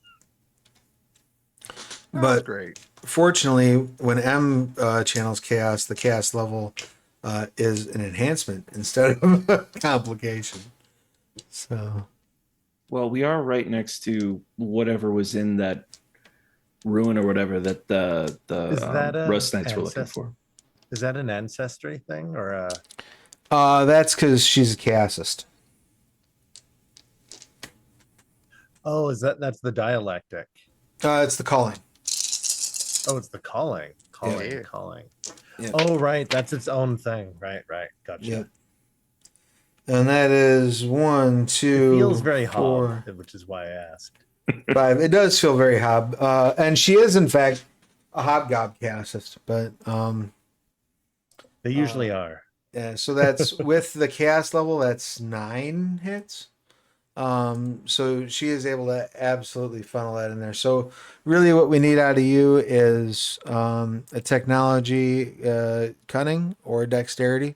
D: That's
A: But
D: great.
A: fortunately, when M channels chaos, the chaos level is an enhancement instead of a complication. So
B: Well, we are right next to whatever was in that ruin or whatever that
E: Is that
B: the
E: a
B: Rust Knights were looking
E: ancestor?
B: for.
E: Is that an ancestry thing or a?
A: that's because she's a chaosist.
E: Oh, that's the dialectic.
A: It's the calling.
E: Oh, it's the calling.
D: Yeah.
E: Calling.
A: Yeah.
E: Oh, right. That's its own thing. Right. Gotcha.
A: Yep. And that is 1,
E: It
A: 2,
E: feels very
A: 4,
E: hob, which is why I asked.
A: 5. It does feel very hob. And she is in fact a hobgob chaosist, but
E: They usually are.
A: yeah, so that's with the chaos level, that's 9 hits. So she is able to absolutely funnel that in there. So really what we need out of you is a technology cunning or dexterity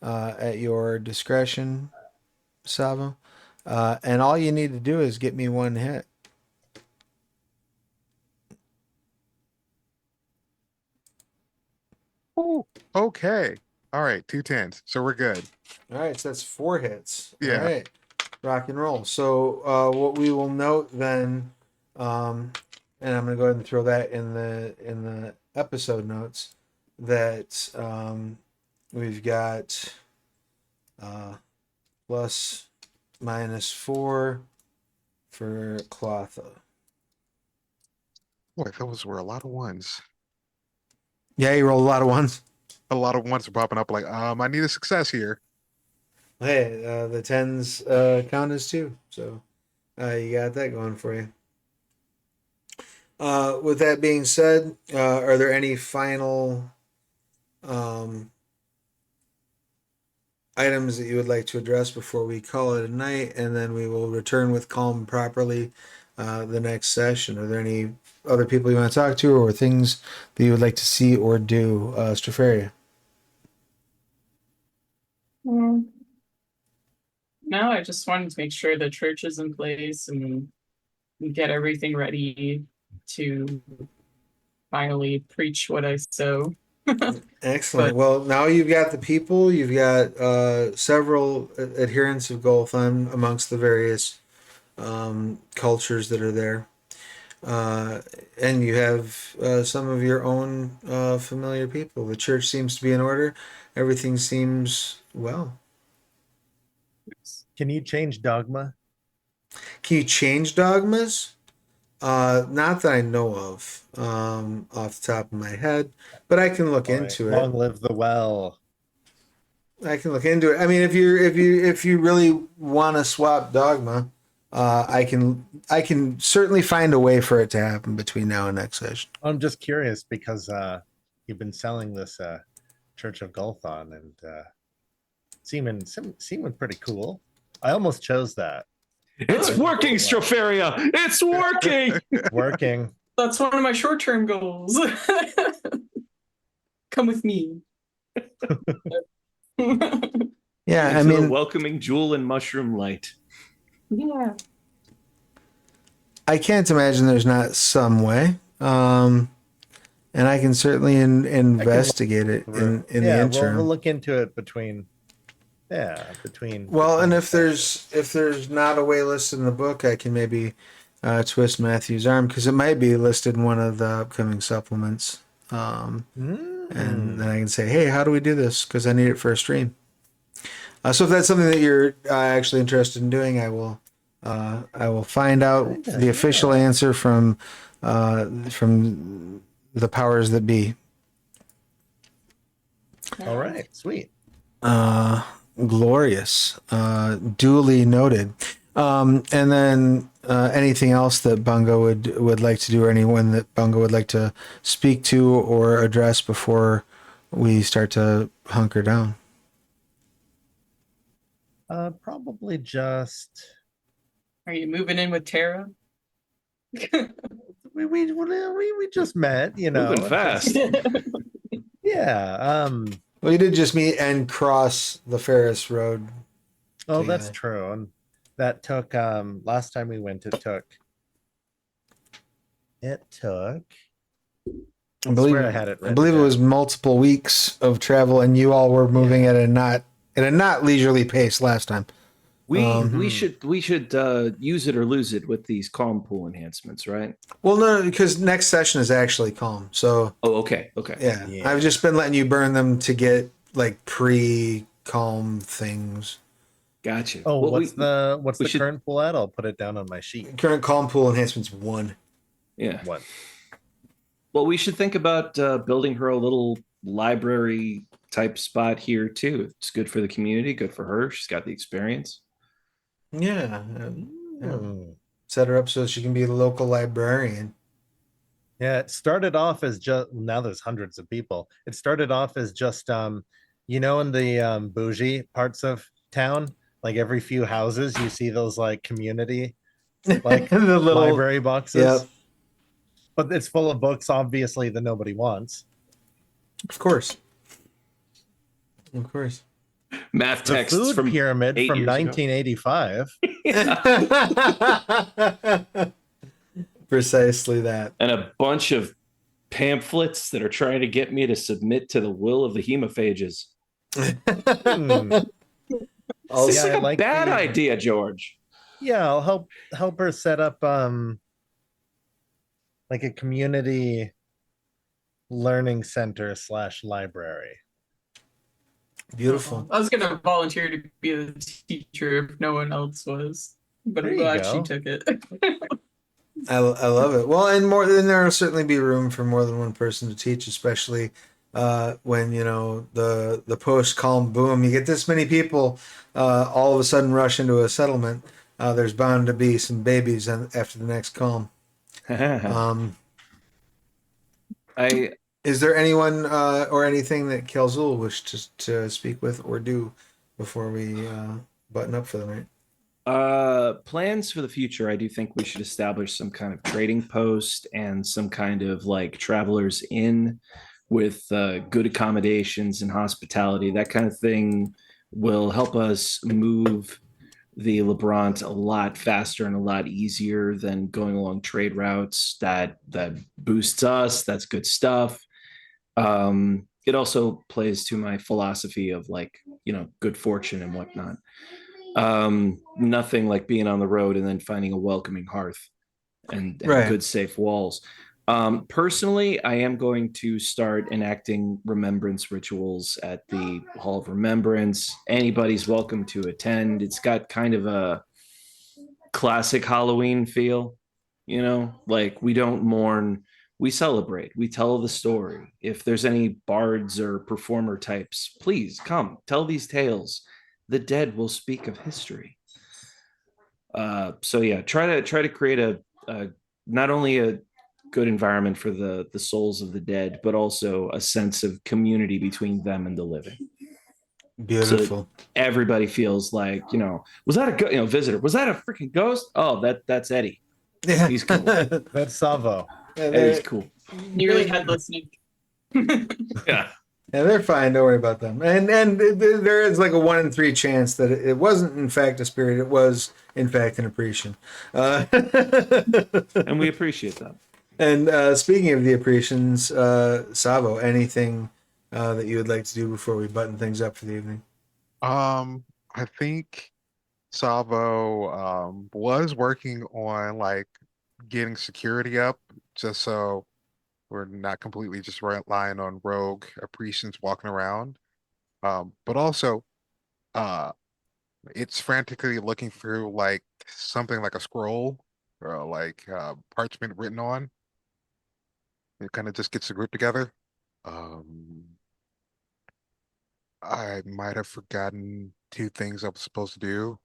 A: at your discretion, Savo. And all you need to do is get me 1 hit.
D: Ooh, okay. All right, 2 10s. So we're good.
A: All right, so that's 4 hits.
D: Yeah.
A: All right, rock and roll. So what we will note then, and I'm going to go ahead and throw that in the episode notes, that we've got plus -4 for Clotha.
D: Boy, those were a lot of ones.
A: Yeah, you roll a lot of ones.
D: A lot of ones are popping up like, I need a success here.
A: Hey, the 10s count as 2, so you got that going for you. With that being said, are there any final items that you would like to address before we call it a night, and then we will return with Kalm properly the next session? Are there any other people you want to talk to, or things that you would like to see or do, Straferia?
C: No, I just wanted to make sure the church is in place and get everything ready to finally preach what I sow.
A: Excellent.
C: But-
A: Well, now you've got the people. You've got several adherents of Gelphim amongst the various cultures that are there. And you have some of your own familiar people. The church seems to be in order. Everything seems well.
E: Can you change dogma?
A: Can you change dogmas? Not that I know of, off the top of my head, but I can look
E: All right,
A: into
E: long
A: it.
E: live the well.
A: I can look into it. I mean, if you really want to swap dogma, I can certainly find a way for it to happen between now and next session.
E: I'm just curious because you've been selling this Church of Gulthon and seeming pretty cool. I almost chose that.
B: It's working, Stropharia. It's working.
E: Working.
C: That's one of my short-term goals. Come with me.
A: Yeah, I
B: Into the
A: mean,
B: welcoming jewel and mushroom light.
C: Yeah.
A: I can't imagine there's not some way. And I can certainly investigate it in the
E: yeah,
A: interim.
E: we'll look into it between. Between.
A: Well, and
E: between
A: if there's not a way listed in the book, I can maybe twist Matthew's arm because it might be listed in one of the upcoming supplements. And then I can say, hey, how do we do this? Because I need it for a stream. So if that's something that you're actually interested in doing, I will find out the official answer from the powers that be.
E: All right, sweet.
A: Glorious. Duly noted. And then anything else that Bungo would like to do, or anyone that Bungo would like to speak to or address before we start to hunker down.
E: Probably just.
C: Are you moving in with Tara?
E: We just met, you know.
B: Moving fast.
E: Yeah.
A: Well, you did just meet and cross the Ferris Road.
E: Oh, that's
A: together.
E: true. And that took last time we went, it took
A: I
E: I
A: believe
E: swear I had it
A: I
E: written
A: believe it was
E: down.
A: multiple weeks of travel, and you all were moving at a not leisurely pace last time.
B: We
E: Mhm.
B: we should use it or lose it with these calm pool enhancements, right?
A: Well, no, because next session is actually calm. So
B: Oh, okay, okay.
A: yeah, I've
E: Yeah.
A: just been letting you burn them to get like pre-calm things.
B: Gotcha.
E: Oh,
B: Well,
E: what's
B: we
E: the
B: should,
E: current pull at? I'll put it down on my sheet.
A: Current calm pool enhancements 1.
B: yeah.
E: What?
B: Well, we should think about building her a little library type spot here too. It's good for the community, good for her. She's got the experience.
A: Yeah, yeah.
E: Hmm.
A: Set her up so she can be a local librarian.
E: Yeah, it started off as just now there's hundreds of people. It started off as just in the bougie parts of town, like every few houses you see those like community like
A: The little,
E: library
A: yep,
E: boxes, but it's full of books obviously that nobody wants.
A: of course, of course.
B: Math
E: The
B: texts
E: food
B: from
E: pyramid
B: eight
E: from
B: years ago.
E: 1985.
A: Precisely that.
B: And a bunch of pamphlets that are trying to get me to submit to the will of the hemophages.
E: Hmm.
A: Also,
B: Seems
E: Yeah, I
B: like a
E: like
B: bad
E: the
B: idea, George.
E: Yeah, I'll help her set up like a community learning center slash library.
A: beautiful.
C: I was gonna volunteer to be the teacher if no one else was, but
E: There
C: I'm
E: you
C: glad she
E: go.
C: took it.
A: I love it. Well, and more then there will certainly be room for more than one person to teach, especially when the post calm boom. You get this many people all of a sudden rush into a settlement. There's bound to be some babies after the next calm. Um,
B: I
A: is there anyone or anything that Kelzul wished to speak with or do before we button up for the night?
B: plans for the future. I do think we should establish some kind of trading post and some kind of like travelers inn with good accommodations and hospitality. That kind of thing will help us move the Lebrant a lot faster and a lot easier than going along trade routes. That boosts us. That's good stuff. It also plays to my philosophy of like good fortune and whatnot. Nothing like being on the road and then finding a welcoming hearth and
A: Right.
B: good safe walls. Personally, I am going to start enacting remembrance rituals at the Hall of Remembrance. Anybody's welcome to attend. It's got kind of a classic Halloween feel, like we don't mourn, we celebrate, we tell the story. If there's any bards or performer types, please come tell these tales. The dead will speak of history. So yeah, try to create a not only a good environment for the souls of the dead, but also a sense of community between them and the living. So that
A: Beautiful.
B: everybody feels like, was that a visitor? Was that a freaking ghost? Oh, that's Eddie.
A: Yeah.
B: He's cool.
E: That's Savo.
A: Yeah,
B: Eddie's cool.
C: Nearly headless Nick.
B: Yeah.
A: Yeah, they're fine. Don't worry about them. And there is like a 1 in 3 chance that it wasn't in fact a spirit. It was in fact an appreciation.
B: And we appreciate that.
A: And speaking of the appreciations, Savo, anything that you would like to do before we button things up for the evening?
D: I think Salvo was working on like getting security up just so we're not completely just relying on rogue Apprecians walking around. But also, uh, it's frantically looking through like something like a scroll or like parchment written on. It kind of just gets the group together. Um, I might have forgotten 2 things I was supposed to do.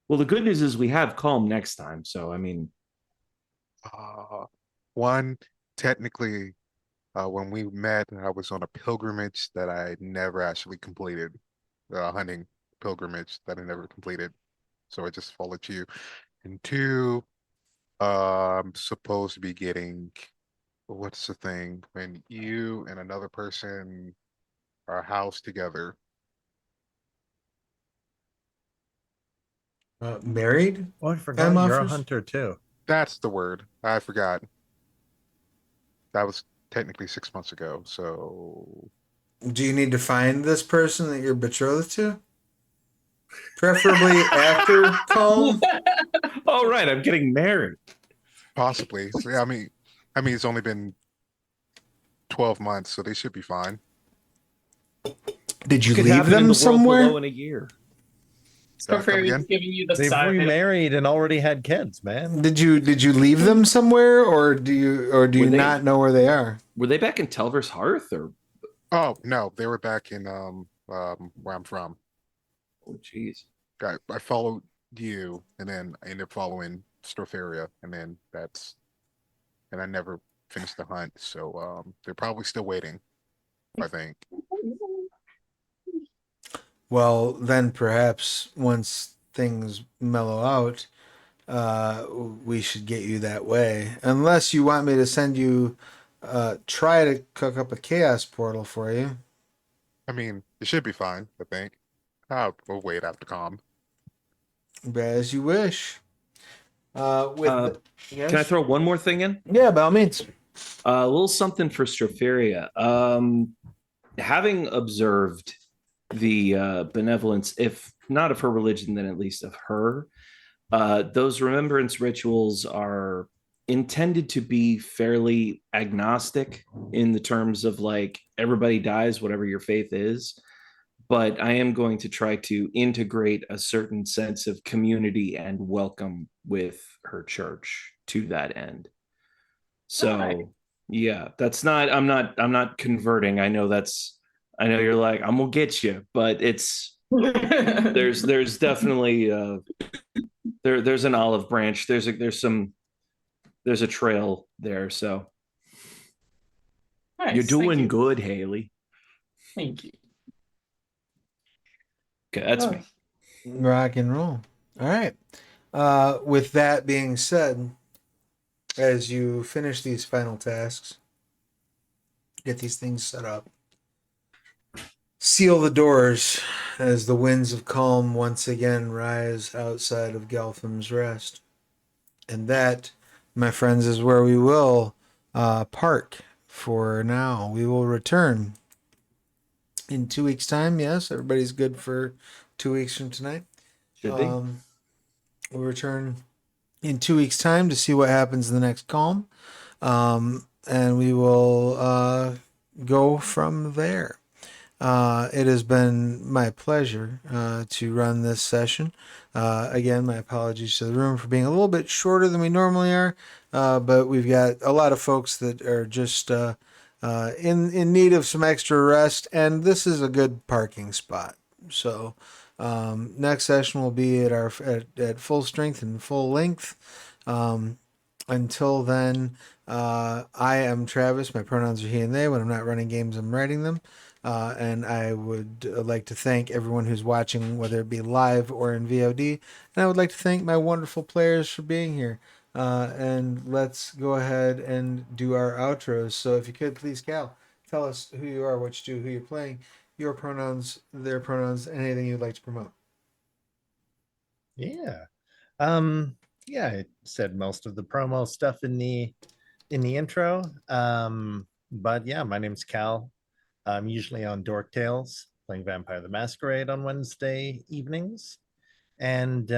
B: Well, the good news is we have Calm next time. So I mean,
D: One, technically, when we met, I was on a pilgrimage that I never actually completed, a hunting pilgrimage that I never completed. So I just followed you. And two, I'm supposed to be getting what's the thing when you and another person are housed together?
A: Married?
E: Oh, I forgot
A: M
E: you're a
A: offers?
E: hunter too.
D: That's the word. I forgot. That was technically 6 months ago. So
A: Do you need to find this person that you're betrothed to? Preferably after Kalm?
B: All right, I'm getting married.
D: possibly. So, yeah, I mean, it's only been 12 months, so they should be fine.
A: Did you
B: Could
A: leave
B: happen in
A: them
B: the world below
A: somewhere?
B: in a year.
D: Come
C: Fairy's
D: again?
C: giving you the
E: They've
C: side.
E: remarried and already had kids, man.
A: Did you leave them somewhere, or do you
B: Were they-
A: not know where they are?
B: Were they back in Telver's Hearth or?
D: Oh no, they were back in where I'm from.
B: Oh, jeez.
D: I followed you, and then I ended up following Stropharia, and I never finished the hunt. So they're probably still waiting, I think.
A: Well, then perhaps once things mellow out, we should get you that way. Unless you want me to send you, try to cook up a chaos portal for you.
D: I mean, it should be fine, I think. We'll wait after calm.
A: As you wish. With
B: Uh,
A: yes?
B: Can I throw one more thing in?
A: Yeah, by all means.
B: A little something for Stropharia. Having observed the benevolence, if not of her religion, then at least of her, those remembrance rituals are intended to be fairly agnostic in the terms of like everybody dies, whatever your faith is. But I am going to try to integrate a certain sense of community and welcome with her church to that end. So,
C: Right.
B: yeah, that's not, I'm not converting. I know you're like, I'm gonna get you, but there's definitely, there's an olive branch. There's a trail there. So
C: Nice,
B: you're
C: thank
B: doing
C: you.
B: good, Haley.
C: Thank you.
B: Okay, that's
C: Oh.
B: me.
A: Rock and roll. All right. With that being said, as you finish these final tasks, get these things set up, seal the doors as the winds of calm once again rise outside of Gelphim's Rest. And that, my friends, is where we will park for now. We will return in 2 weeks' time. Yes, everybody's good for 2 weeks from tonight.
B: Should be.
A: We'll return in 2 weeks' time to see what happens in the next calm. And we will go from there. It has been my pleasure to run this session. Again, my apologies to the room for being a little bit shorter than we normally are, but we've got a lot of folks that are just in need of some extra rest, and this is a good parking spot. So next session will be at full strength and full length. Until then, I am Travis. My pronouns are he and they. When I'm not running games, I'm writing them. And I would like to thank everyone who's watching, whether it be live or in VOD. And I would like to thank my wonderful players for being here. And let's go ahead and do our outros. So if you could, please, Cal, tell us who you are, what you do, who you're playing, your pronouns, their pronouns, and anything you'd like to promote.
E: Yeah. Yeah, I said most of the promo stuff in the intro. But yeah, my name's Cal. I'm usually on Dork Tales playing Vampire the Masquerade on Wednesday evenings. And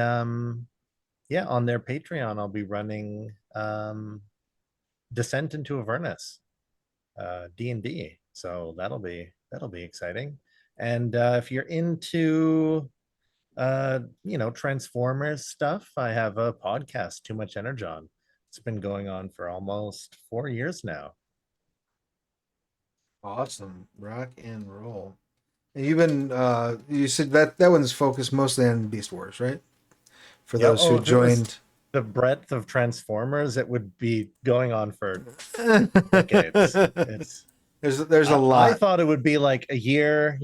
E: yeah, on their Patreon, I'll be running Descent into Avernus, D&D. So that'll be exciting. And if you're into Transformers stuff, I have a podcast, Too Much Energon. It's been going on for almost 4 years now.
A: Awesome. Rock and roll. And you've been, you said that one's focused mostly on Beast Wars, right? For
E: Yeah,
A: those who
E: if it was
A: joined.
E: the breadth of Transformers, it would be going on for decades. It's
A: There's a lot.
E: I thought it would be like a year,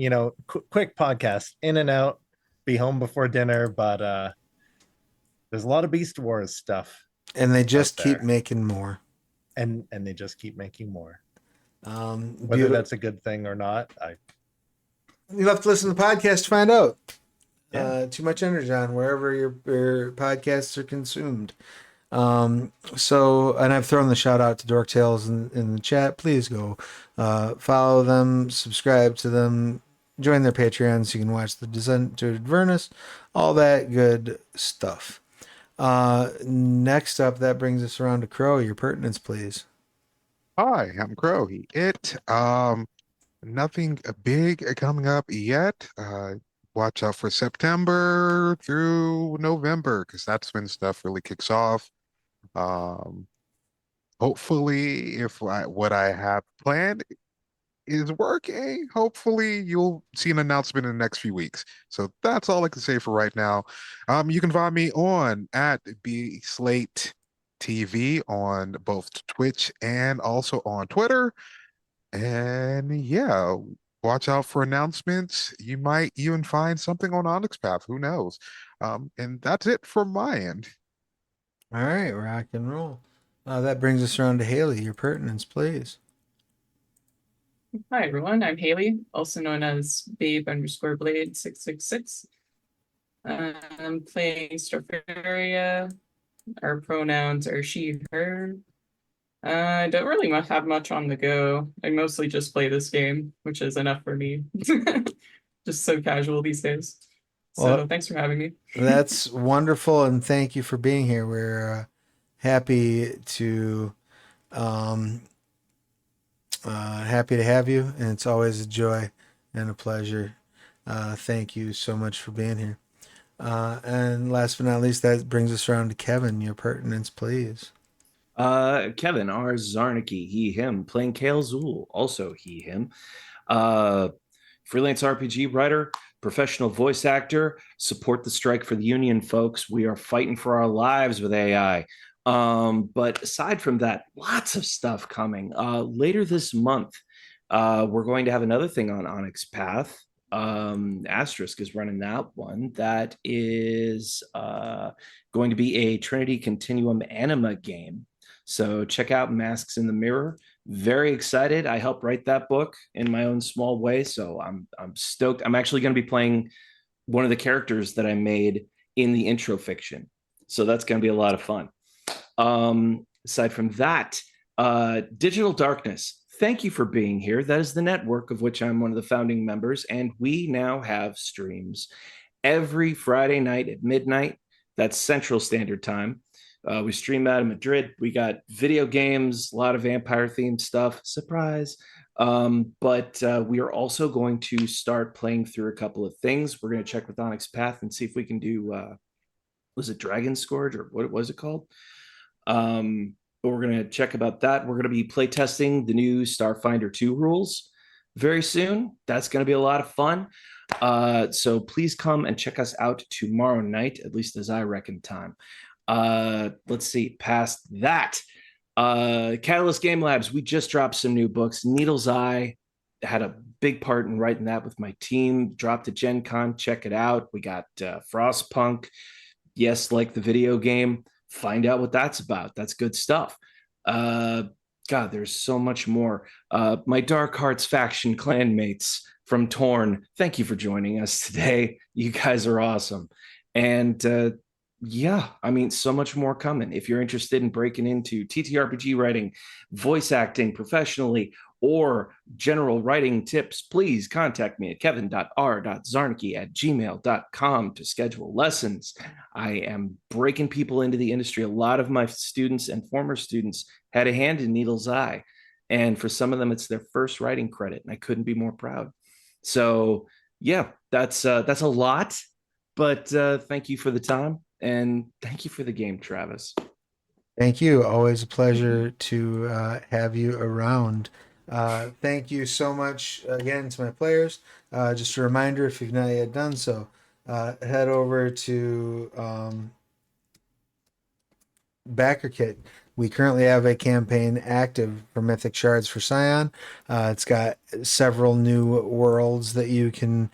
E: quick podcast, in and out, be home before dinner, but there's a lot of Beast Wars stuff.
A: And they just
E: out
A: keep
E: there.
A: making more.
E: and they just keep making more. Whether
A: Beautiful.
E: that's a good thing or not,
A: You'll have to listen to the podcast to find out.
E: Yeah.
A: Too Much Energy on wherever your podcasts are consumed. And I've thrown the shout out to Dork Tales in the chat. Please go follow them, subscribe to them, join their Patreon so you can watch the Descent to Avernus, all that good stuff. Next up, that brings us around to Crow. Your pertinence, please.
D: Hi, I'm Crowy. Nothing big coming up yet. Watch out for September through November because that's when stuff really kicks off. Um, Hopefully, if what I have planned is working, hopefully you'll see an announcement in the next few weeks. So that's all I can say for right now. You can find me on at B Slate TV on both Twitch and also on Twitter. And yeah, watch out for announcements. You might even find something on Onyx Path. Who knows? And that's it from my end.
A: All right, rock and roll. That brings us around to Haley. Your pertinence, please.
C: Hi everyone, I'm Haley, also known as Babe_Blade 666. I'm playing Stropharia. Our pronouns are she, her. I don't really have much on the go. I mostly just play this game, which is enough for me. Just so casual these days. So
A: Well,
C: thanks for having me.
A: That's wonderful, and thank you for being here. We're happy to happy to have you, and it's always a joy and a pleasure. Thank you so much for being here. And last but not least, that brings us around to Kevin. Your pertinence, please.
B: Kevin R. Zarnicki, he, him, playing Kale Zool, also he, him. Freelance RPG writer, professional voice actor, support the strike for the union, folks. We are fighting for our lives with AI. But aside from that, lots of stuff coming. Later this month, we're going to have another thing on Onyx Path. Asterisk is running that one. That is going to be a Trinity Continuum anima game. So check out Masks in the Mirror. Very excited. I helped write that book in my own small way, so I'm stoked. I'm actually going to be playing one of the characters that I made in the intro fiction, so that's going to be a lot of fun. Aside from that, Digital Darkness, thank you for being here. That is the network of which I'm one of the founding members, and we now have streams every Friday night at midnight. That's Central Standard Time. We stream out of Madrid. We got video games, a lot of vampire themed stuff. Surprise. But we are also going to start playing through a couple of things. We're going to check with Onyx Path and see if we can do, was it Dragon Scourge or what was it called? But we're going to check about that. We're going to be playtesting the new Starfinder 2 rules very soon. That's going to be a lot of fun. So please come and check us out tomorrow night, at least as I reckon time. Let's see, past that, Catalyst Game Labs, we just dropped some new books. Needle's Eye had a big part in writing that with my team. Dropped at Gen Con, check it out. We got Frostpunk, yes, like the video game. Find out what that's about. That's good stuff. God, there's so much more. My Dark Hearts faction clanmates from Torn, thank you for joining us today. You guys are awesome. And yeah, I mean, so much more coming. If you're interested in breaking into TTRPG writing, voice acting professionally, or general writing tips, please contact me at kevin.r.zarnicki@gmail.com to schedule lessons. I am breaking people into the industry. A lot of my students and former students had a hand in Needle's Eye. And for some of them, it's their first writing credit. And I couldn't be more proud. So yeah, that's a lot. But thank you for the time. And thank you for the game, Travis.
A: Thank you. Always a pleasure to have you around. Thank you so much again to my players. Just a reminder, if you've not yet done so, head over to Backer Kit. We currently have a campaign active for Mythic Shards for Scion. It's got several new worlds that you can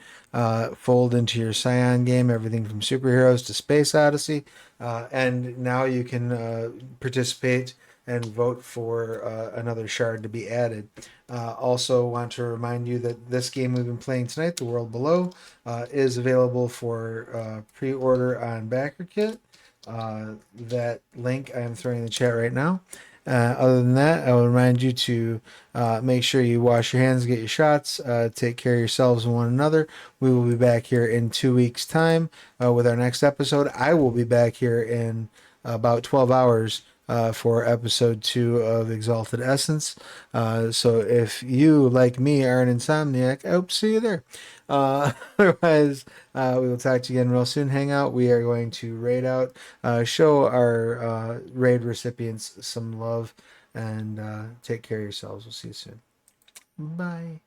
A: fold into your Scion game, everything from superheroes to Space Odyssey. And now you can participate and vote for another shard to be added. Also, want to remind you that this game we've been playing tonight, The World Below, is available for pre-order on BackerKit. That link I am throwing in the chat right now. Other than that, I will remind you to make sure you wash your hands, get your shots, take care of yourselves and one another. We will be back here in 2 weeks' time with our next episode. I will be back here in about 12 hours for episode 2 of Exalted Essence. So if you, like me, are an insomniac, I hope to see you there. Otherwise, we will talk to you again real soon. Hang out. We are going to raid out, show our raid recipients some love, and take care of yourselves. We'll see you soon. Bye.